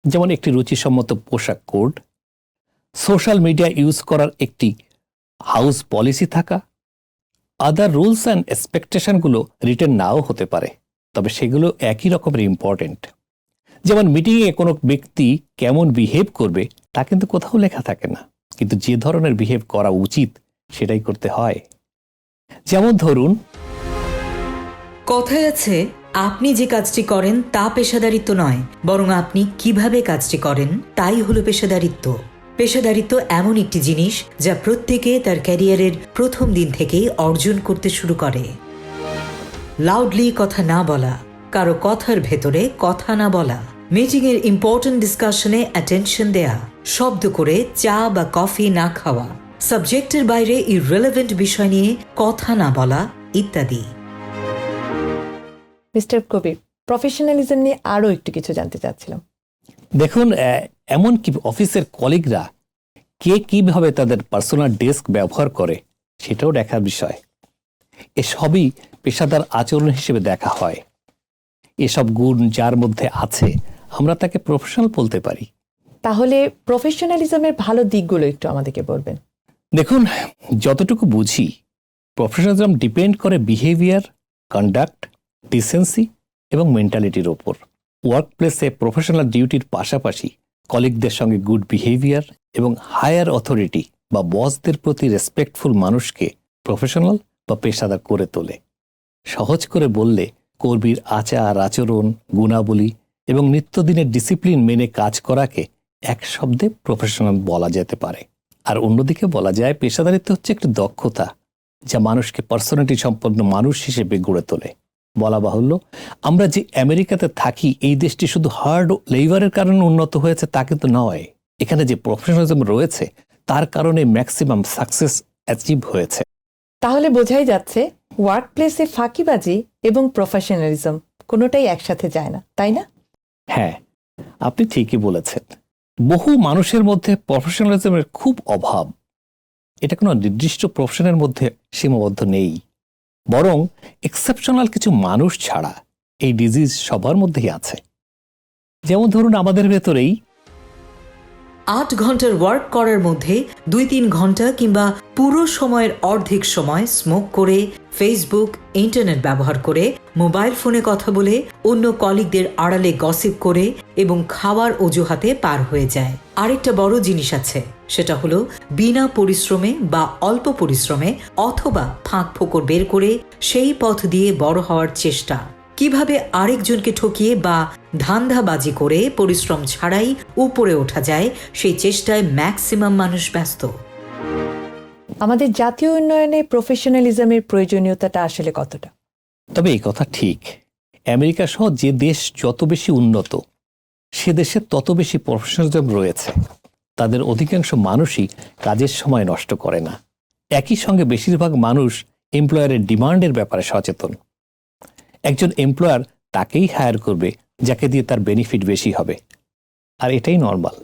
যেমন একটি রুচিসম্মত পোশাক কোড, সোশ্যাল মিডিয়া ইউজ করার একটি হাউস পলিসি থাকা। আদার রুলস অ্যান্ড এক্সপেকটেশনগুলো রিটেন নাও হতে পারে, তবে সেগুলো একই রকমের ইম্পর্টেন্ট। যেমন মিটিংয়ে কোনো ব্যক্তি কেমন বিহেভ করবে তা কিন্তু কোথাও লেখা থাকে না, কিন্তু যে ধরনের বিহেভ করা উচিত সেটাই করতে হয়। যেমন ধরুন, কথায় আছে, আপনি যে কাজটি করেন তা পেশাদারিত্ব নয়, বরং আপনি কিভাবে কাজটি করেন তাই হলো পেশাদারিত্ব। পেশাদারিত্ব এমন একটি জিনিস যা প্রত্যেকে তার ক্যারিয়ারের প্রথম দিন থেকেই অর্জন করতে শুরু করে। লাউডলি কথা না বলা, কারো কথার ভেতরে কথা না বলা, মিটিংয়ের ইম্পর্টেন্ট ডিসকাশনে অ্যাটেনশন দেয়া, শব্দ করে চা বা কফি না খাওয়া, সাবজেক্টের বাইরে ইররিলেভেন্ট বিষয় নিয়ে কথা না বলা ইত্যাদি। মিস্টার কবির, প্রফেশনালিজম নিয়ে আরও একটু কিছু জানতে চাচ্ছিলাম। দেখুন, এমনকি অফিসের কলিগরা কে কিভাবে তাদের পার্সোনাল ডেস্ক ব্যবহার করে সেটাও দেখার বিষয়। এসবই পেশাদার আচরণ হিসেবে দেখা হয়। এসব গুণ যার মধ্যে আছে আমরা তাকে প্রফেশনাল বলতে পারি। তাহলে প্রফেশনালিজমের ভালো দিকগুলো একটু আমাদেরকে বলবেন। দেখুন, যতটুকু বুঝি প্রফেশনালিজম ডিপেন্ড করে বিহেভিয়ার, কন্ডাক্ট, ডিসেন্সি এবং মেন্টালিটির ওপর। ওয়ার্ক প্লেসে প্রফেশনাল ডিউটির পাশাপাশি কলিগদের সঙ্গে গুড বিহেভিয়ার এবং হায়ার অথরিটি বা বসদের প্রতি রেসপেক্টফুল মানুষকে প্রফেশনাল বা পেশাদার করে তোলে। সহজ করে বললে কর্মীর আচার আচরণ, গুণাবলী এবং নিত্যদিনের ডিসিপ্লিন মেনে কাজ করাকে এক শব্দে প্রফেশনাল বলা যেতে পারে। আর অন্যদিকে বলা যায় পেশাদারিত্ব হচ্ছে একটি দক্ষতা যা মানুষকে পার্সোনালিটি সম্পন্ন মানুষ হিসেবে গড়ে তোলে। বলা বাহুল্য, আমরা যে আমেরিকাতে থাকি এই দেশটি শুধু হার্ড লেবারের কারণে উন্নত হয়েছে তা কিন্তু নয়। এখানে যে প্রফেশনালিজম রয়েছে তার কারণে ম্যাক্সিমাম সাকসেস অ্যাচিভ হয়েছে। তাহলে বোঝাই যাচ্ছে ওয়ার্ক প্লেসে ফাঁকিবাজি এবং প্রফেশনালিজম কোনোটাই একসাথে যায় না, তাই না? হ্যাঁ, আপনি ঠিকই বলেছেন। বহু মানুষের মধ্যে প্রফেশনালিজমের খুব অভাব। এটা কোনো নির্দিষ্ট প্রফেশনের মধ্যে সীমাবদ্ধ নেই, বরং এক্সেপশনাল কিছু মানুষ ছাড়া এই ডিজিজ সবার মধ্যেই আছে। যেমন ধরুন, আমাদের ভেতরেই 8 ঘন্টার ওয়ার্ক করার মধ্যে 2-3 ঘন্টা কিংবা পুরো সময়ের অর্ধেক সময় স্মোক করে, ফেসবুক, ইন্টারনেট ব্যবহার করে, মোবাইল ফোনে কথা বলে, অন্য কলিগদের আড়ালে গসিপ করে এবং খাওয়ার অজুহাতে পার হয়ে যায়। আরেকটা বড় জিনিস আছে, সেটা হলো বিনা পরিশ্রমে বা অল্প পরিশ্রমে অথবা ফাঁক ফোকর বের করে সেই পথ দিয়ে বড় হওয়ার চেষ্টা। কিভাবে আরেকজনকে ঠকিয়ে বা ধান্দাবাজি করে পরিশ্রম ছাড়াই উপরে ওঠা যায় সেই চেষ্টায় ম্যাক্সিমাম মানুষ ব্যস্ত। আমাদের জাতীয় উন্নয়নে প্রফেশনালিজমের প্রয়োজনীয়তাটা আসলে কতটা? তবে এই কথা ঠিক, আমেরিকা সহ যে দেশ যত বেশি উন্নত সে দেশে তত বেশি প্রফেশনালিজম রয়েছে। তাদের অধিকাংশ মানুষই কাজের সময় নষ্ট করে না। একই সঙ্গে বেশিরভাগ মানুষ এমপ্লয়ারের ডিমান্ডের ব্যাপারে সচেতন। একজন এমপ্লয়ার তাকেই হায়ার করবে যাকে দিয়ে তার বেনিফিট বেশি হবে, আর এটাই নর্মাল।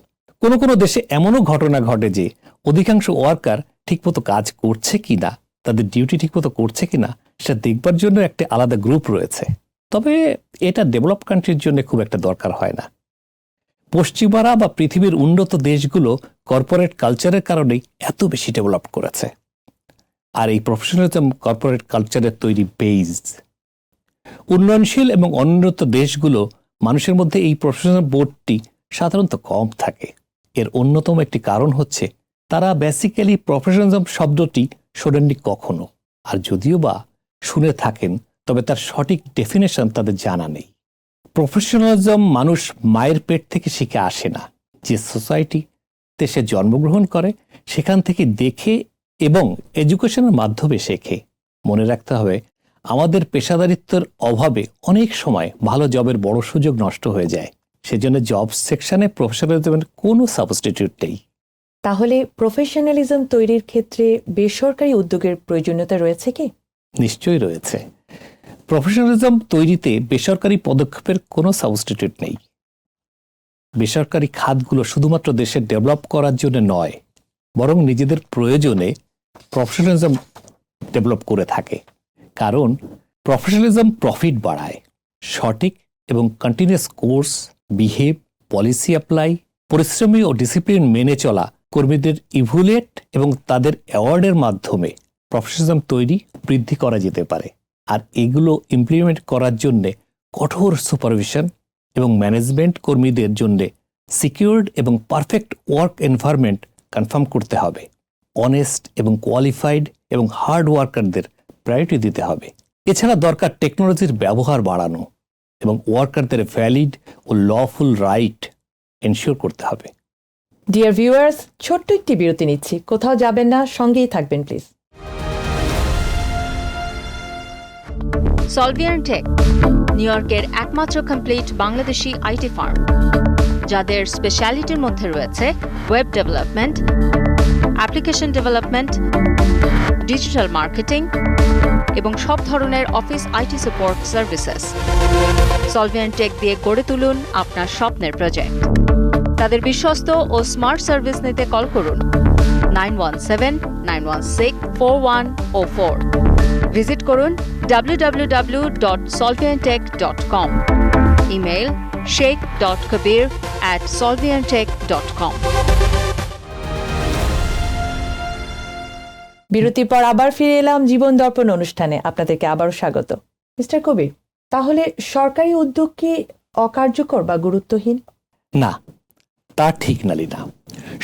কোনো কোনো দেশে এমনও ঘটনা ঘটে যে অধিকাংশ ওয়ার্কার ঠিকমতো কাজ করছে কিনা, তাদের ডিউটি ঠিকমতো করছে কিনা সেটা দেখবার জন্য একটা আলাদা গ্রুপ রয়েছে। তবে এটা ডেভেলপ কান্ট্রির জন্য খুব একটা দরকার হয় না। পশ্চিমারা বা পৃথিবীর উন্নত দেশগুলো কর্পোরেট কালচারের কারণেই এত বেশি ডেভেলপ করেছে, আর এই প্রফেশনালিজম কর্পোরেট কালচারের তৈরি বেজ। উন্নয়নশীল এবং অনুন্নত দেশগুলো মানুষের মধ্যে এই প্রফেশনাল বোধটি সাধারণত কম থাকে। এর অন্যতম একটি কারণ হচ্ছে তারা বেসিক্যালি প্রফেশনালিজম শব্দটি শোনেননি কখনো, আর যদিও বা শুনে থাকেন তবে তার সঠিক ডেফিনেশন তাদের জানা নেই। প্রফেশনালিজম মানুষ মায়ের পেট থেকে শিখে আসে না। যে সোসাইটিতে সে জন্মগ্রহণ করে সেখান থেকে দেখে এবং এডুকেশনের মাধ্যমে শেখে। মনে রাখতে হবে, আমাদের পেশাদারিত্বের অভাবে অনেক সময় ভালো জবের বড় সুযোগ নষ্ট হয়ে যায়। সেজন্য জব সেকশনে প্রফেশনালিজমের কোনো সাবস্টিটিউট নেই। তাহলে প্রফেশনালিজম তৈরির ক্ষেত্রে বেসরকারি উদ্যোগের প্রয়োজনীয়তা রয়েছে কি? নিশ্চয়ই রয়েছে। প্রফেশনালিজম তৈরিতে বেসরকারি পদক্ষেপের কোনো সাবস্টিটিউট নেই। বেসরকারি খাতগুলো শুধুমাত্র দেশের ডেভেলপ করার জন্য নয়, বরং নিজেদের প্রয়োজনে প্রফেশনালিজম ডেভেলপ করে থাকে। কারণ প্রফেশনালিজম প্রফিট বাড়ায়। সঠিক এবং continuous course, behave, policy apply, পরিশ্রমী ও ডিসিপ্লিন মেনে চলা, কর্মীদের ইভ্যালুয়েট এবং তাদের অ্যাওয়ার্ডের মাধ্যমে প্রফেশনালিজম তৈরি বৃদ্ধি করা যেতে পারে। আর এগুলো ইমপ্লিমেন্ট করার জন্যে কঠোর সুপারভিশন এবং ম্যানেজমেন্ট কর্মীদের জন্যে সিকিউরড এবং পারফেক্ট ওয়ার্ক এনভায়রনমেন্ট কনফার্ম করতে হবে। অনেস্ট এবং কোয়ালিফাইড এবং হার্ড ওয়ার্কারদের প্রায়োরিটি দিতে হবে। এছাড়া দরকার টেকনোলজির ব্যবহার বাড়ানো এবং ওয়ার্কারদের ভ্যালিড ও লফুল রাইট এনশিওর করতে হবে। ডিয়ার ভিউয়ার্স, ছোট্ট একটি বিরতি নিচ্ছি, কোথাও যাবেন না, সঙ্গেই থাকবেন প্লিজ। সলভিয়ান টেক, নিউ ইয়র্কের একমাত্র কমপ্লিট বাংলাদেশি আইটি ফার্ম, যাদের স্পেশালিটির মধ্যে রয়েছে web development, application development, digital marketing এবং সব ধরনের office IT support services. Solvian tech দিয়ে গড়ে তুলুন আপনার স্বপ্নের প্রজেক্ট। তাদের বিশ্বস্ত ও স্মার্ট সার্ভিস নিতে কল করুন 9179164104। ভিজিট করুন www.solviantech.com। Email sheikh.kabir@solvientech.com. বিরতির পর আবার ফিরে এলাম জীবন দর্পণ অনুষ্ঠানে, আপনাদেরকে আবারও স্বাগত। মিস্টার কবির, তাহলে সরকারি উদ্যোগ কি অকার্যকর বা গুরুত্বহীন? না, তা ঠিক না লীনা।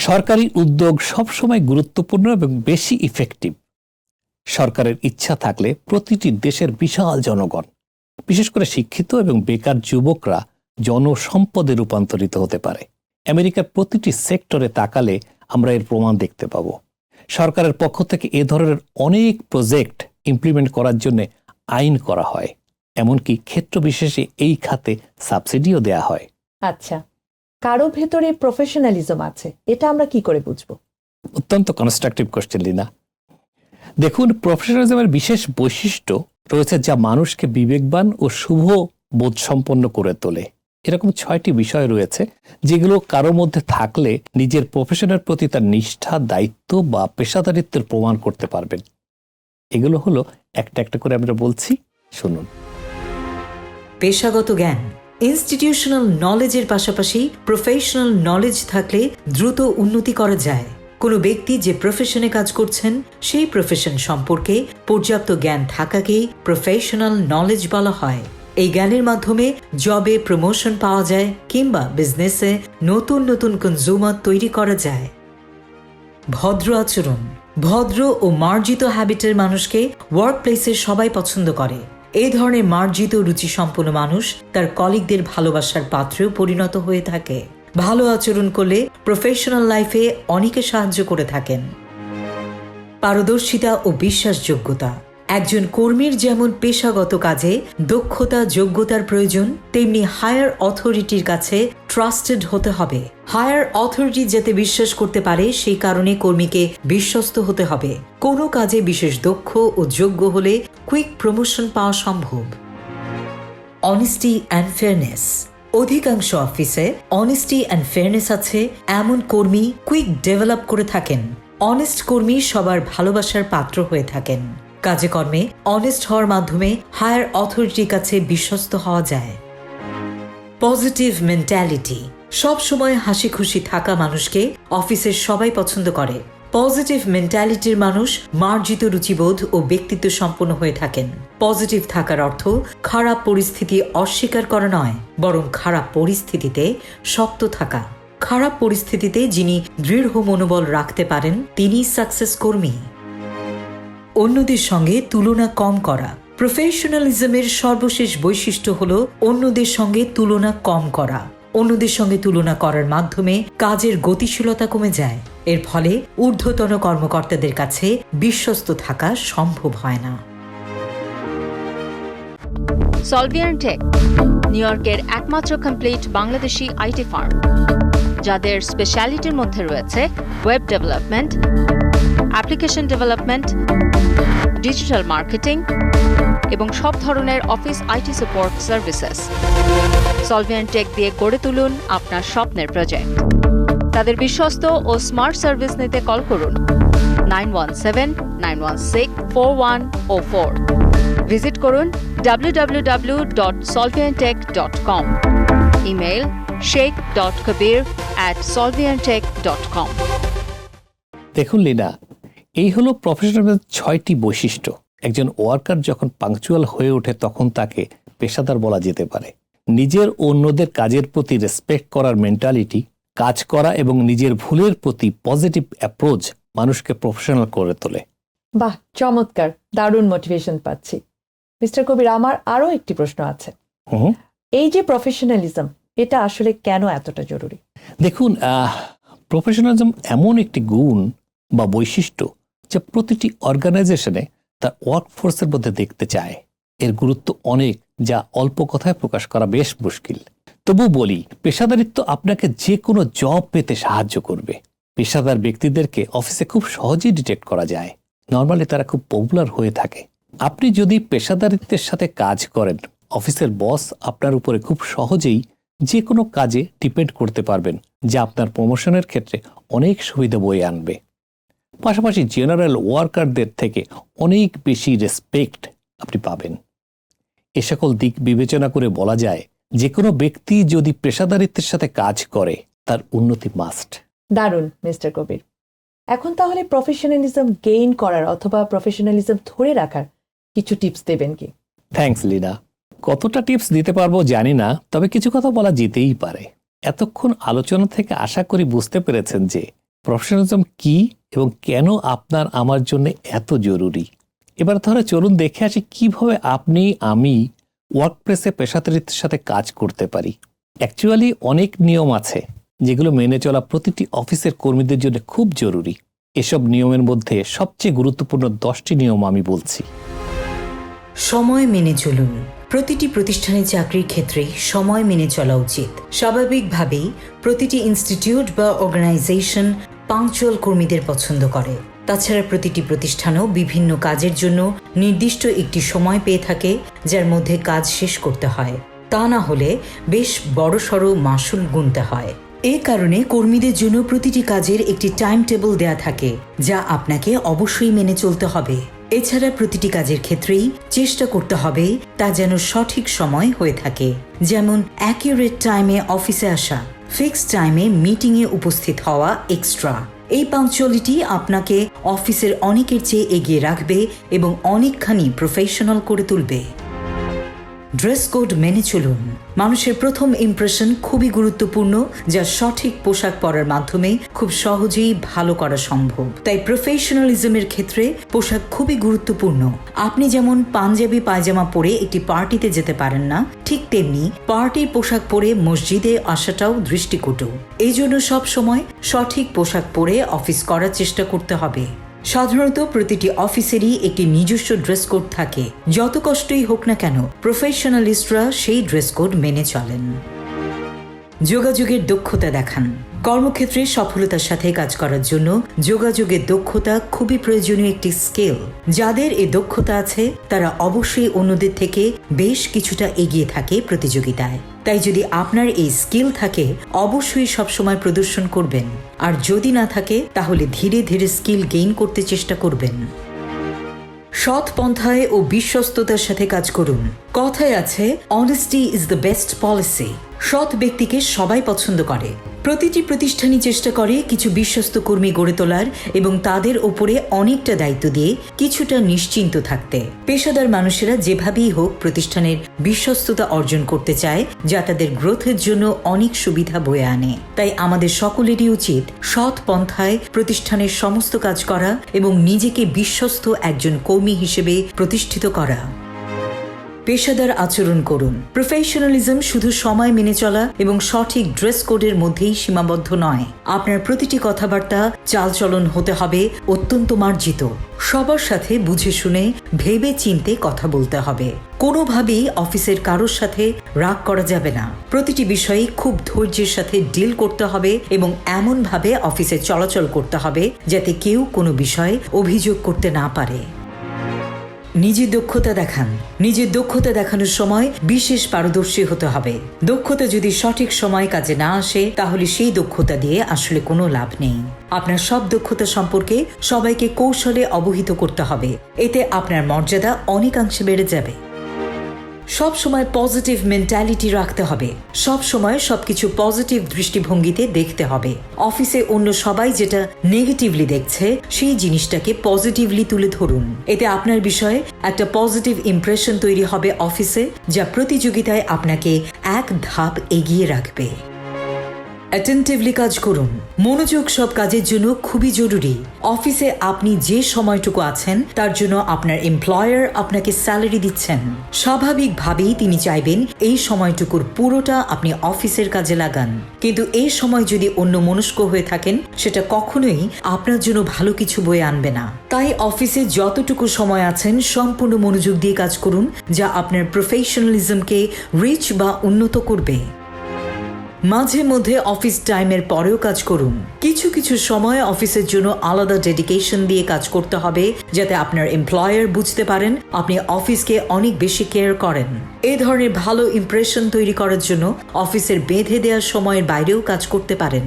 সরকারি উদ্যোগ সবসময় গুরুত্বপূর্ণ এবং বেশি ইফেক্টিভ। সরকারের ইচ্ছা থাকলে প্রতিটি দেশের বিশাল জনগণ, বিশেষ করে শিক্ষিত এবং বেকার যুবকরা জনসম্পদে রূপান্তরিত হতে পারে। আমেরিকার প্রতিটি সেক্টরে তাকালে আমরা এর প্রমাণ দেখতে পাব। সরকারের পক্ষ থেকে এ ধরনের অনেক প্রজেক্ট ইমপ্লিমেন্ট করার জন্য আইন করা হয়, এমনকি ক্ষেত্র বিশেষে এই খাতে সাবসিডিও দেয়া হয়। আচ্ছা, কারো ভেতরে প্রফেশনালিজম আছে, এটা আমরা কি করে বুঝবো? অত্যন্ত কনস্ট্রাকটিভ কোশ্চেন লীনা। দেখুন, প্রফেশনালিজমের বিশেষ বৈশিষ্ট্য রয়েছে যা মানুষকে বিবেকবান ও শুভ বোধসম্পন্ন করে তোলে। এরকম 6টি বিষয় রয়েছে যেগুলো কারো মধ্যে থাকলে নিজের প্রফেশনের প্রতি তার নিষ্ঠা, দায়িত্ব বা পেশাদারিত্বের প্রমাণ করতে পারবেন। এগুলো হলো একটা একটা করে আমরা বলছি, শুনুন। পেশাগত জ্ঞান, ইনস্টিটিউশনাল নলেজের পাশাপাশি প্রফেশনাল নলেজ থাকলে দ্রুত উন্নতি করা যায়। কোনো ব্যক্তি যে প্রফেশনে কাজ করছেন সেই প্রফেশন সম্পর্কে পর্যাপ্ত জ্ঞান থাকাকেই প্রফেশনাল নলেজ বলা হয়। এই জ্ঞানের মাধ্যমে জবে প্রমোশন পাওয়া যায় কিংবা বিজনেসে নতুন নতুন কনজিউমার তৈরি করা যায়। ভদ্র আচরণ, ভদ্র ও মার্জিত হ্যাবিটের মানুষকে ওয়ার্ক প্লেসে সবাই পছন্দ করে। এই ধরনের মার্জিত রুচিসম্পন্ন মানুষ তার কলিগদের ভালোবাসার পাত্রেও পরিণত হয়ে থাকে। ভালো আচরণ করলে প্রফেশনাল লাইফে অনেকে সাহায্য করে থাকেন। পারদর্শিতা ও বিশ্বাসযোগ্যতা, একজন কর্মীর যেমন পেশাগত কাজে দক্ষতা যোগ্যতার প্রয়োজন, তেমনি হায়ার অথরিটির কাছে ট্রাস্টেড হতে হবে। হায়ার অথরিটি যাতে বিশ্বাস করতে পারে সেই কারণে কর্মীকে বিশ্বস্ত হতে হবে। কোনো কাজে বিশেষ দক্ষ ও যোগ্য হলে কুইক প্রমোশন পাওয়া সম্ভব। অনেস্টি অ্যান্ড ফেয়ারনেস, অধিকাংশ অফিসে অনেস্টি অ্যান্ড ফেয়ারনেস আছে এমন কর্মী কুইক ডেভেলপ করে থাকেন। অনেস্ট কর্মী সবার ভালোবাসার পাত্র হয়ে থাকেন। কাজে কর্মে অনেস্ট হওয়ার মাধ্যমে হায়ার অথরিটির কাছে বিশ্বস্ত হওয়া যায়। পজিটিভ মেন্টালিটি, সব সময় হাসি খুশি থাকা মানুষকে অফিসের সবাই পছন্দ করে। পজিটিভ মেন্টালিটির মানুষ মার্জিত রুচিবোধ ও ব্যক্তিত্ব সম্পন্ন হয়ে থাকেন। পজিটিভ থাকার অর্থ খারাপ পরিস্থিতি অস্বীকার করা নয়, বরং খারাপ পরিস্থিতিতে শক্ত থাকা। খারাপ পরিস্থিতিতে যিনি দৃঢ় মনোবল রাখতে পারেন তিনি সাকসেস কর্মী। অন্যদের সঙ্গে তুলনা কম করা, প্রফেশনালিজমের সর্বশেষ বৈশিষ্ট্য হল অন্যদের সঙ্গে তুলনা কম করা। অন্যদের সঙ্গে তুলনা করার মাধ্যমে কাজের গতিশীলতা কমে যায়। এর ফলে ঊর্ধ্বতন কর্মকর্তাদের কাছে বিশ্বস্ত থাকা সম্ভব হয় না। সলভিয়েন্ট টেক, নিউ ইয়র্কের একমাত্র কমপ্লিট বাংলাদেশি আইটি ফার্ম, যাদের স্পেশালিটির মধ্যে রয়েছে web development, application development, digital marketing এবং সব ধরনের office IT support services. Solvient tech দিয়ে গড়ে তুলুন আপনার স্বপ্নের প্রজেক্ট। তাদের বিশ্বস্ত ও স্মার্ট সার্ভিস নিতে কল করুন 9179164104। ভিজিট করুন www.solvientech.com। Email sheikh.kabir@solvientech.com। দেখুন লীনা, এই হলো প্রফেশনালের 6টি বৈশিষ্ট্য। একজন ওয়ার্কার যখন পাংচুয়াল হয়ে ওঠে তখন তাকে পেশাদার বলা যেতে পারে। নিজের ও অন্যদের কাজের প্রতি রেসপেক্ট করার মেন্টালিটি, কাজ করা এবং নিজের ভুলের প্রতি পজিটিভ অ্যাপ্রোচ মানুষকে প্রফেশনাল করে তোলে। বাহ, চমৎকার, দারুণ মোটিভেশন পাচ্ছি। মিস্টার কবির, আমার আরো একটি প্রশ্ন আছে। এই যে প্রফেশনালিজম, এটা আসলে কেন এতটা জরুরি? দেখুন, প্রফেশনালিজম এমন একটি গুণ বা বৈশিষ্ট্য যা প্রতিটি অর্গানাইজেশনে তার ওয়ার্কফোর্সের মধ্যে দেখতে চায়। এর গুরুত্ব অনেক, যা অল্প কথায় প্রকাশ করা বেশ মুশকিল। তবু বলি, পেশাদারিত্ব আপনাকে যে কোনো জব পেতে সাহায্য করবে। পেশাদার ব্যক্তিদেরকে অফিসে খুব সহজেই ডিটেক্ট করা যায়। নর্মালি তারা খুব পপুলার হয়ে থাকে। আপনি যদি পেশাদারিত্বের সাথে কাজ করেন, অফিসের বস আপনার উপরে খুব সহজেই যে কোনো কাজে ডিপেন্ড করতে পারবেন, যা আপনার প্রমোশনের ক্ষেত্রে অনেক সুবিধা বয়ে আনবে। পাশাপাশি জেনারেল ওয়ার্কারদের থেকে অনেক বেশি রেসপেক্ট আপনি পাবেন। এ সকল দিক বিবেচনা করে বলা যায় যে কোনো ব্যক্তি যদি পেশাদারিত্বের সাথে কাজ করে তার উন্নতি মাস্ট। দারুণ মিস্টার কবির। এখন তাহলে প্রফেশনালিজম গেইন করার অথবা প্রফেশনালিজম ধরে রাখার কিছু টিপস দেবেন কি? থ্যাঙ্কস লিনা। কতটা টিপস দিতে পারবো জানি না, তবে কিছু কথা বলা যেতেই পারে। এতক্ষণ আলোচনা থেকে আশা করি বুঝতে পেরেছেন যে প্রফেশনালিজম কি এবং কেন আপনার আমার জন্য এত জরুরি। এবার তাহলে চলুন দেখে আসি কিভাবে আপনি আমি ওয়ার্কপ্লেসে পেশাদারিত্বের সাথে কাজ করতে পারি। অ্যাকচুয়ালি অনেক নিয়ম আছে যেগুলো মেনে চলা প্রতিটি অফিসের কর্মীদের জন্য খুব জরুরি। এসব নিয়মের মধ্যে সবচেয়ে গুরুত্বপূর্ণ 10টি নিয়ম আমি বলছি। সময় মেনে চলুন। প্রতিটি প্রতিষ্ঠানে চাকরির ক্ষেত্রে সময় মেনে চলা উচিত। স্বাভাবিকভাবেই প্রতিটি ইনস্টিটিউট বা অর্গানাইজেশন পাংচুয়াল কর্মীদের পছন্দ করে। তাছাড়া প্রতিটি প্রতিষ্ঠানও বিভিন্ন কাজের জন্য নির্দিষ্ট একটি সময় পেয়ে থাকে যার মধ্যে কাজ শেষ করতে হয়। তা না হলে বেশ বড়সড় মাসুল গুনতে হয়। এই কারণে কর্মীদের জন্য প্রতিটি কাজের একটি টাইম টেবিল দেয়া থাকে যা আপনাকে অবশ্যই মেনে চলতে হবে। এছাড়া প্রতিটি কাজের ক্ষেত্রেই চেষ্টা করতে হবে তা যেন সঠিক সময় হয়ে থাকে, যেমন অ্যাকিউরেট টাইমে অফিসে আসা, ফিক্সড টাইমে মিটিংয়ে উপস্থিত হওয়া এক্সট্রা। এই পাংচুয়ালিটি আপনাকে অফিসের অনেকের চেয়ে এগিয়ে রাখবে এবং অনেকখানি প্রফেশনাল করে তুলবে। ড্রেস কোড মেনে চলুন। মানুষের প্রথম ইমপ্রেশন খুবই গুরুত্বপূর্ণ, যা সঠিক পোশাক পরার মাধ্যমে খুব সহজেই ভালো করা সম্ভব। তাই প্রফেশনালিজমের ক্ষেত্রে পোশাক খুবই গুরুত্বপূর্ণ। আপনি যেমন পাঞ্জাবি পায়জামা পরে একটি পার্টিতে যেতে পারেন না, ঠিক তেমনি পার্টির পোশাক পরে মসজিদে আসাটাও দৃষ্টিকটু। এই জন্য সবসময় সঠিক পোশাক পরে অফিস করার চেষ্টা করতে হবে। সাধারণত প্রতিটি অফিসেরই একটি নিজস্ব ড্রেস কোড থাকে। যত কষ্টই হোক না কেন, প্রফেশনালিস্টরা সেই ড্রেস কোড মেনে চলেন। যোগাযোগের দক্ষতা দেখান। কর্মক্ষেত্রে সফলতার সাথে কাজ করার জন্য যোগাযোগের দক্ষতা খুবই প্রয়োজনীয় একটি স্কিল। যাদের এই দক্ষতা আছে তারা অবশ্যই অন্যদের থেকে বেশ কিছুটা এগিয়ে থাকে প্রতিযোগিতায়। তাই যদি আপনার এই স্কিল থাকে অবশ্যই সবসময় প্রদর্শন করবেন, আর যদি না থাকে তাহলে ধীরে ধীরে স্কিল গেইন করতে চেষ্টা করবেন। সৎ পন্থায় ও বিশ্বস্ততার সাথে কাজ করুন। কথায় আছে, honesty is the best policy. সৎ ব্যক্তিকে সবাই পছন্দ করে। প্রতিটি প্রতিষ্ঠানই চেষ্টা করে কিছু বিশ্বস্ত কর্মী গড়ে তোলার এবং তাদের ওপরে অনেকটা দায়িত্ব দিয়ে কিছুটা নিশ্চিন্ত থাকতে। পেশাদার মানুষেরা যেভাবেই হোক প্রতিষ্ঠানের বিশ্বস্ততা অর্জন করতে চায়, যা তাদের গ্রোথের জন্য অনেক সুবিধা বয়ে আনে। তাই আমাদের সকলেরই উচিত সৎ পন্থায় প্রতিষ্ঠানের সমস্ত কাজ করা এবং নিজেকে বিশ্বস্ত একজন কর্মী হিসেবে প্রতিষ্ঠিত করা। পেশাদার আচরণ করুন। প্রফেশনালিজম শুধু সময় মেনে চলা এবং সঠিক ড্রেস কোডের মধ্যেই সীমাবদ্ধ নয়। আপনার প্রতিটি কথাবার্তা চালচলন হতে হবে অত্যন্ত মার্জিত। সবার সাথে বুঝে শুনে ভেবে চিন্তে কথা বলতে হবে। কোনোভাবেই অফিসের কারোর সাথে রাগ করা যাবে না। প্রতিটি বিষয়ে খুব ধৈর্যের সাথে ডিল করতে হবে এবং এমনভাবে অফিসে চলাচল করতে হবে যাতে কেউ কোনো বিষয়ে অভিযোগ করতে না পারে। নিজের দক্ষতা দেখান। নিজের দক্ষতা দেখানোর সময় বিশেষ পারদর্শী হতে হবে। দক্ষতা যদি সঠিক সময় কাজে না আসে তাহলে সেই দক্ষতা দিয়ে আসলে কোনো লাভ নেই। আপনার সব দক্ষতা সম্পর্কে সবাইকে কৌশলে অবহিত করতে হবে। এতে আপনার মর্যাদা অনেকাংশে বেড়ে যাবে। সব সময় পজিটিভ মেন্টালিটি রাখতে হবে। সব সময় সবকিছু পজিটিভ দৃষ্টিভঙ্গিতে দেখতে হবে। অফিসে অন্য সবাই যেটা নেগেটিভলি দেখছে সেই জিনিসটাকে পজিটিভলি তুলে ধরুন। এতে আপনার বিষয়ে একটা পজিটিভ ইমপ্রেশন তৈরি হবে অফিসে, যা প্রতিযোগিতায় আপনাকে এক ধাপ এগিয়ে রাখবে। অ্যাটেন্টিভলি কাজ করুন। মনোযোগ সব কাজের জন্য খুবই জরুরি। অফিসে আপনি যে সময়টুকু আছেন তার জন্য আপনার এমপ্লয়ার আপনাকে স্যালারি দিচ্ছেন। স্বাভাবিকভাবেই তিনি চাইবেন এই সময়টুকুর পুরোটা আপনি অফিসের কাজে লাগান। কিন্তু এই সময় যদি অন্য মনস্ক হয়ে থাকেন সেটা কখনোই আপনার জন্য ভালো কিছু বয়ে আনবে না। তাই অফিসে যতটুকু সময় আছেন সম্পূর্ণ মনোযোগ দিয়ে কাজ করুন, যা আপনার প্রফেশনালিজমকে রিচ বা উন্নত করবে। মাঝে মধ্যে অফিস টাইমের পরেও কাজ করুন। কিছু কিছু সময় অফিসের জন্য আলাদা ডেডিকেশন দিয়ে কাজ করতে হবে, যাতে আপনার এমপ্লয়ার বুঝতে পারেন আপনি অফিসকে অনেক বেশি কেয়ার করেন। এই ধরনের ভালো ইমপ্রেশন তৈরি করার জন্য অফিসের বেঁধে দেওয়ার সময়ের বাইরেও কাজ করতে পারেন।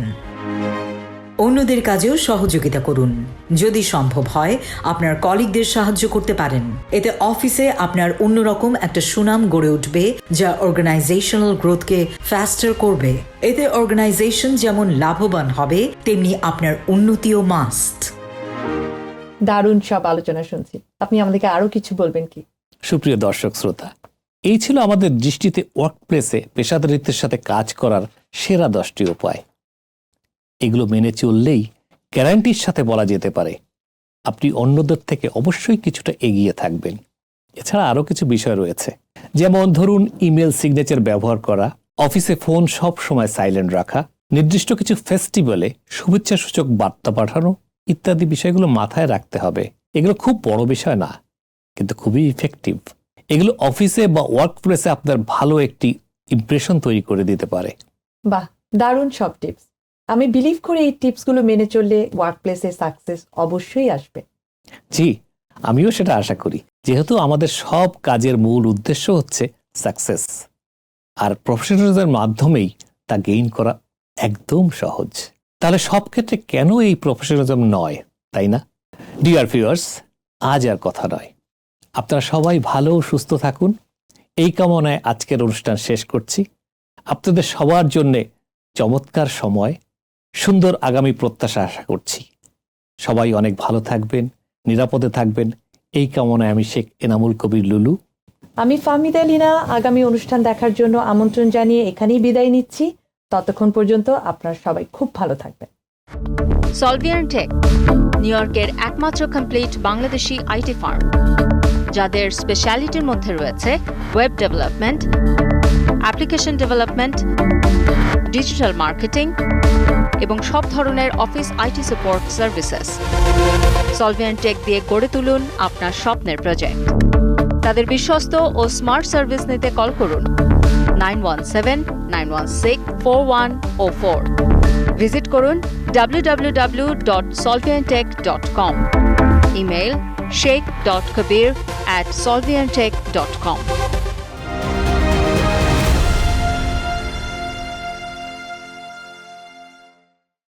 অন্যদের কাজেও সহযোগিতা করুন। যদি সম্ভব হয় আপনার কলিগদের সাহায্য করতে পারেন। এতে অফিসে আপনার অন্যরকম একটা সুনাম গড়ে উঠবে, যা অর্গানাইজেশনাল গ্রোথকে ফাস্টার করবে। এতে অর্গানাইজেশন যেমন লাভবান হবে, তেমনি আপনার উন্নতিও মাস্ট। দারুণ সব আলোচনা শুনছি, আপনি আমাদেরকে আরো কিছু বলবেন কি? সুপ্রিয় দর্শক শ্রোতা, এই ছিল আমাদের দৃষ্টিতে ওয়ার্কপ্লেসে পেশাদারিত্বের সাথে কাজ করার সেরা 10টি উপায়। এগুলো মেনে চললেই গ্যারান্টির সাথে বলা যেতে পারে আপনি অন্যদের থেকে অবশ্যই কিছুটা এগিয়ে থাকবেন। এছাড়া আরও কিছু বিষয় রয়েছে, যেমন ধরুন ইমেল সিগনেচার ব্যবহার করা, অফিসে ফোন সব সময় সাইলেন্ট রাখা, নির্দিষ্ট কিছু ফেস্টিভ্যালে শুভেচ্ছাসূচক বার্তা পাঠানো ইত্যাদি বিষয়গুলো মাথায় রাখতে হবে। এগুলো খুব বড় বিষয় না, কিন্তু খুবই ইফেক্টিভ। এগুলো অফিসে বা ওয়ার্ক প্লেসে আপনার ভালো একটি ইমপ্রেশন তৈরি করে দিতে পারে। বাহ, দারুণ সব টিপস। আমি বিলিভ করি এই টিপসগুলো মেনে চললে ওয়ার্ক প্লেসে সাকসেস অবশ্যই আসবে। জি, আমিও সেটা আশা করি, যেহেতু আমাদের সব কাজের মূল উদ্দেশ্য হচ্ছে সাকসেস, আর প্রফেশনালদের মাধ্যমেই তা গেইন করা একদম সহজ। তাহলে সব ক্ষেত্রে কেন এই প্রফেশনালিজম নয়, তাই না? ডিয়ার ভিউয়ার্স, আজ আর কথা নয়, আপনারা সবাই ভালো ও সুস্থ থাকুন, এই কামনায় আজকের অনুষ্ঠান শেষ করছি। আপনাদের সবার জন্যে চমৎকার সময়, সুন্দর আগামী প্রত্যাশা আশা করছি। সবাই অনেক ভালো থাকবেন, নিরাপদে থাকবেন, এই কামনায় আমি শেখ এনামুল কবির লুলু। আমি ফাহমিদা লিনা আগামী অনুষ্ঠান দেখার জন্য আমন্ত্রণ জানিয়ে এখানেই বিদায় নিচ্ছি। ততক্ষণ পর্যন্ত আপনারা সবাই খুব ভালো থাকবেন। সলভিয়ান টেক, নিউ ইয়র্কের একমাত্র কমপ্লিট বাংলাদেশি আইটি ফার্ম, যাদের স্পেশালিটির মধ্যে রয়েছে web development, application development, digital marketing এবং সব ধরনের office IT support services. Solvian tech দিয়ে গড়ে তুলুন আপনার স্বপ্নের প্রজেক্ট। তাদের বিশ্বস্ত ও স্মার্ট সার্ভিস নিতে কল করুন 9179164104। ভিজিট করুন www.solviantech.com। Email sheikh.kabir@solviantech.com।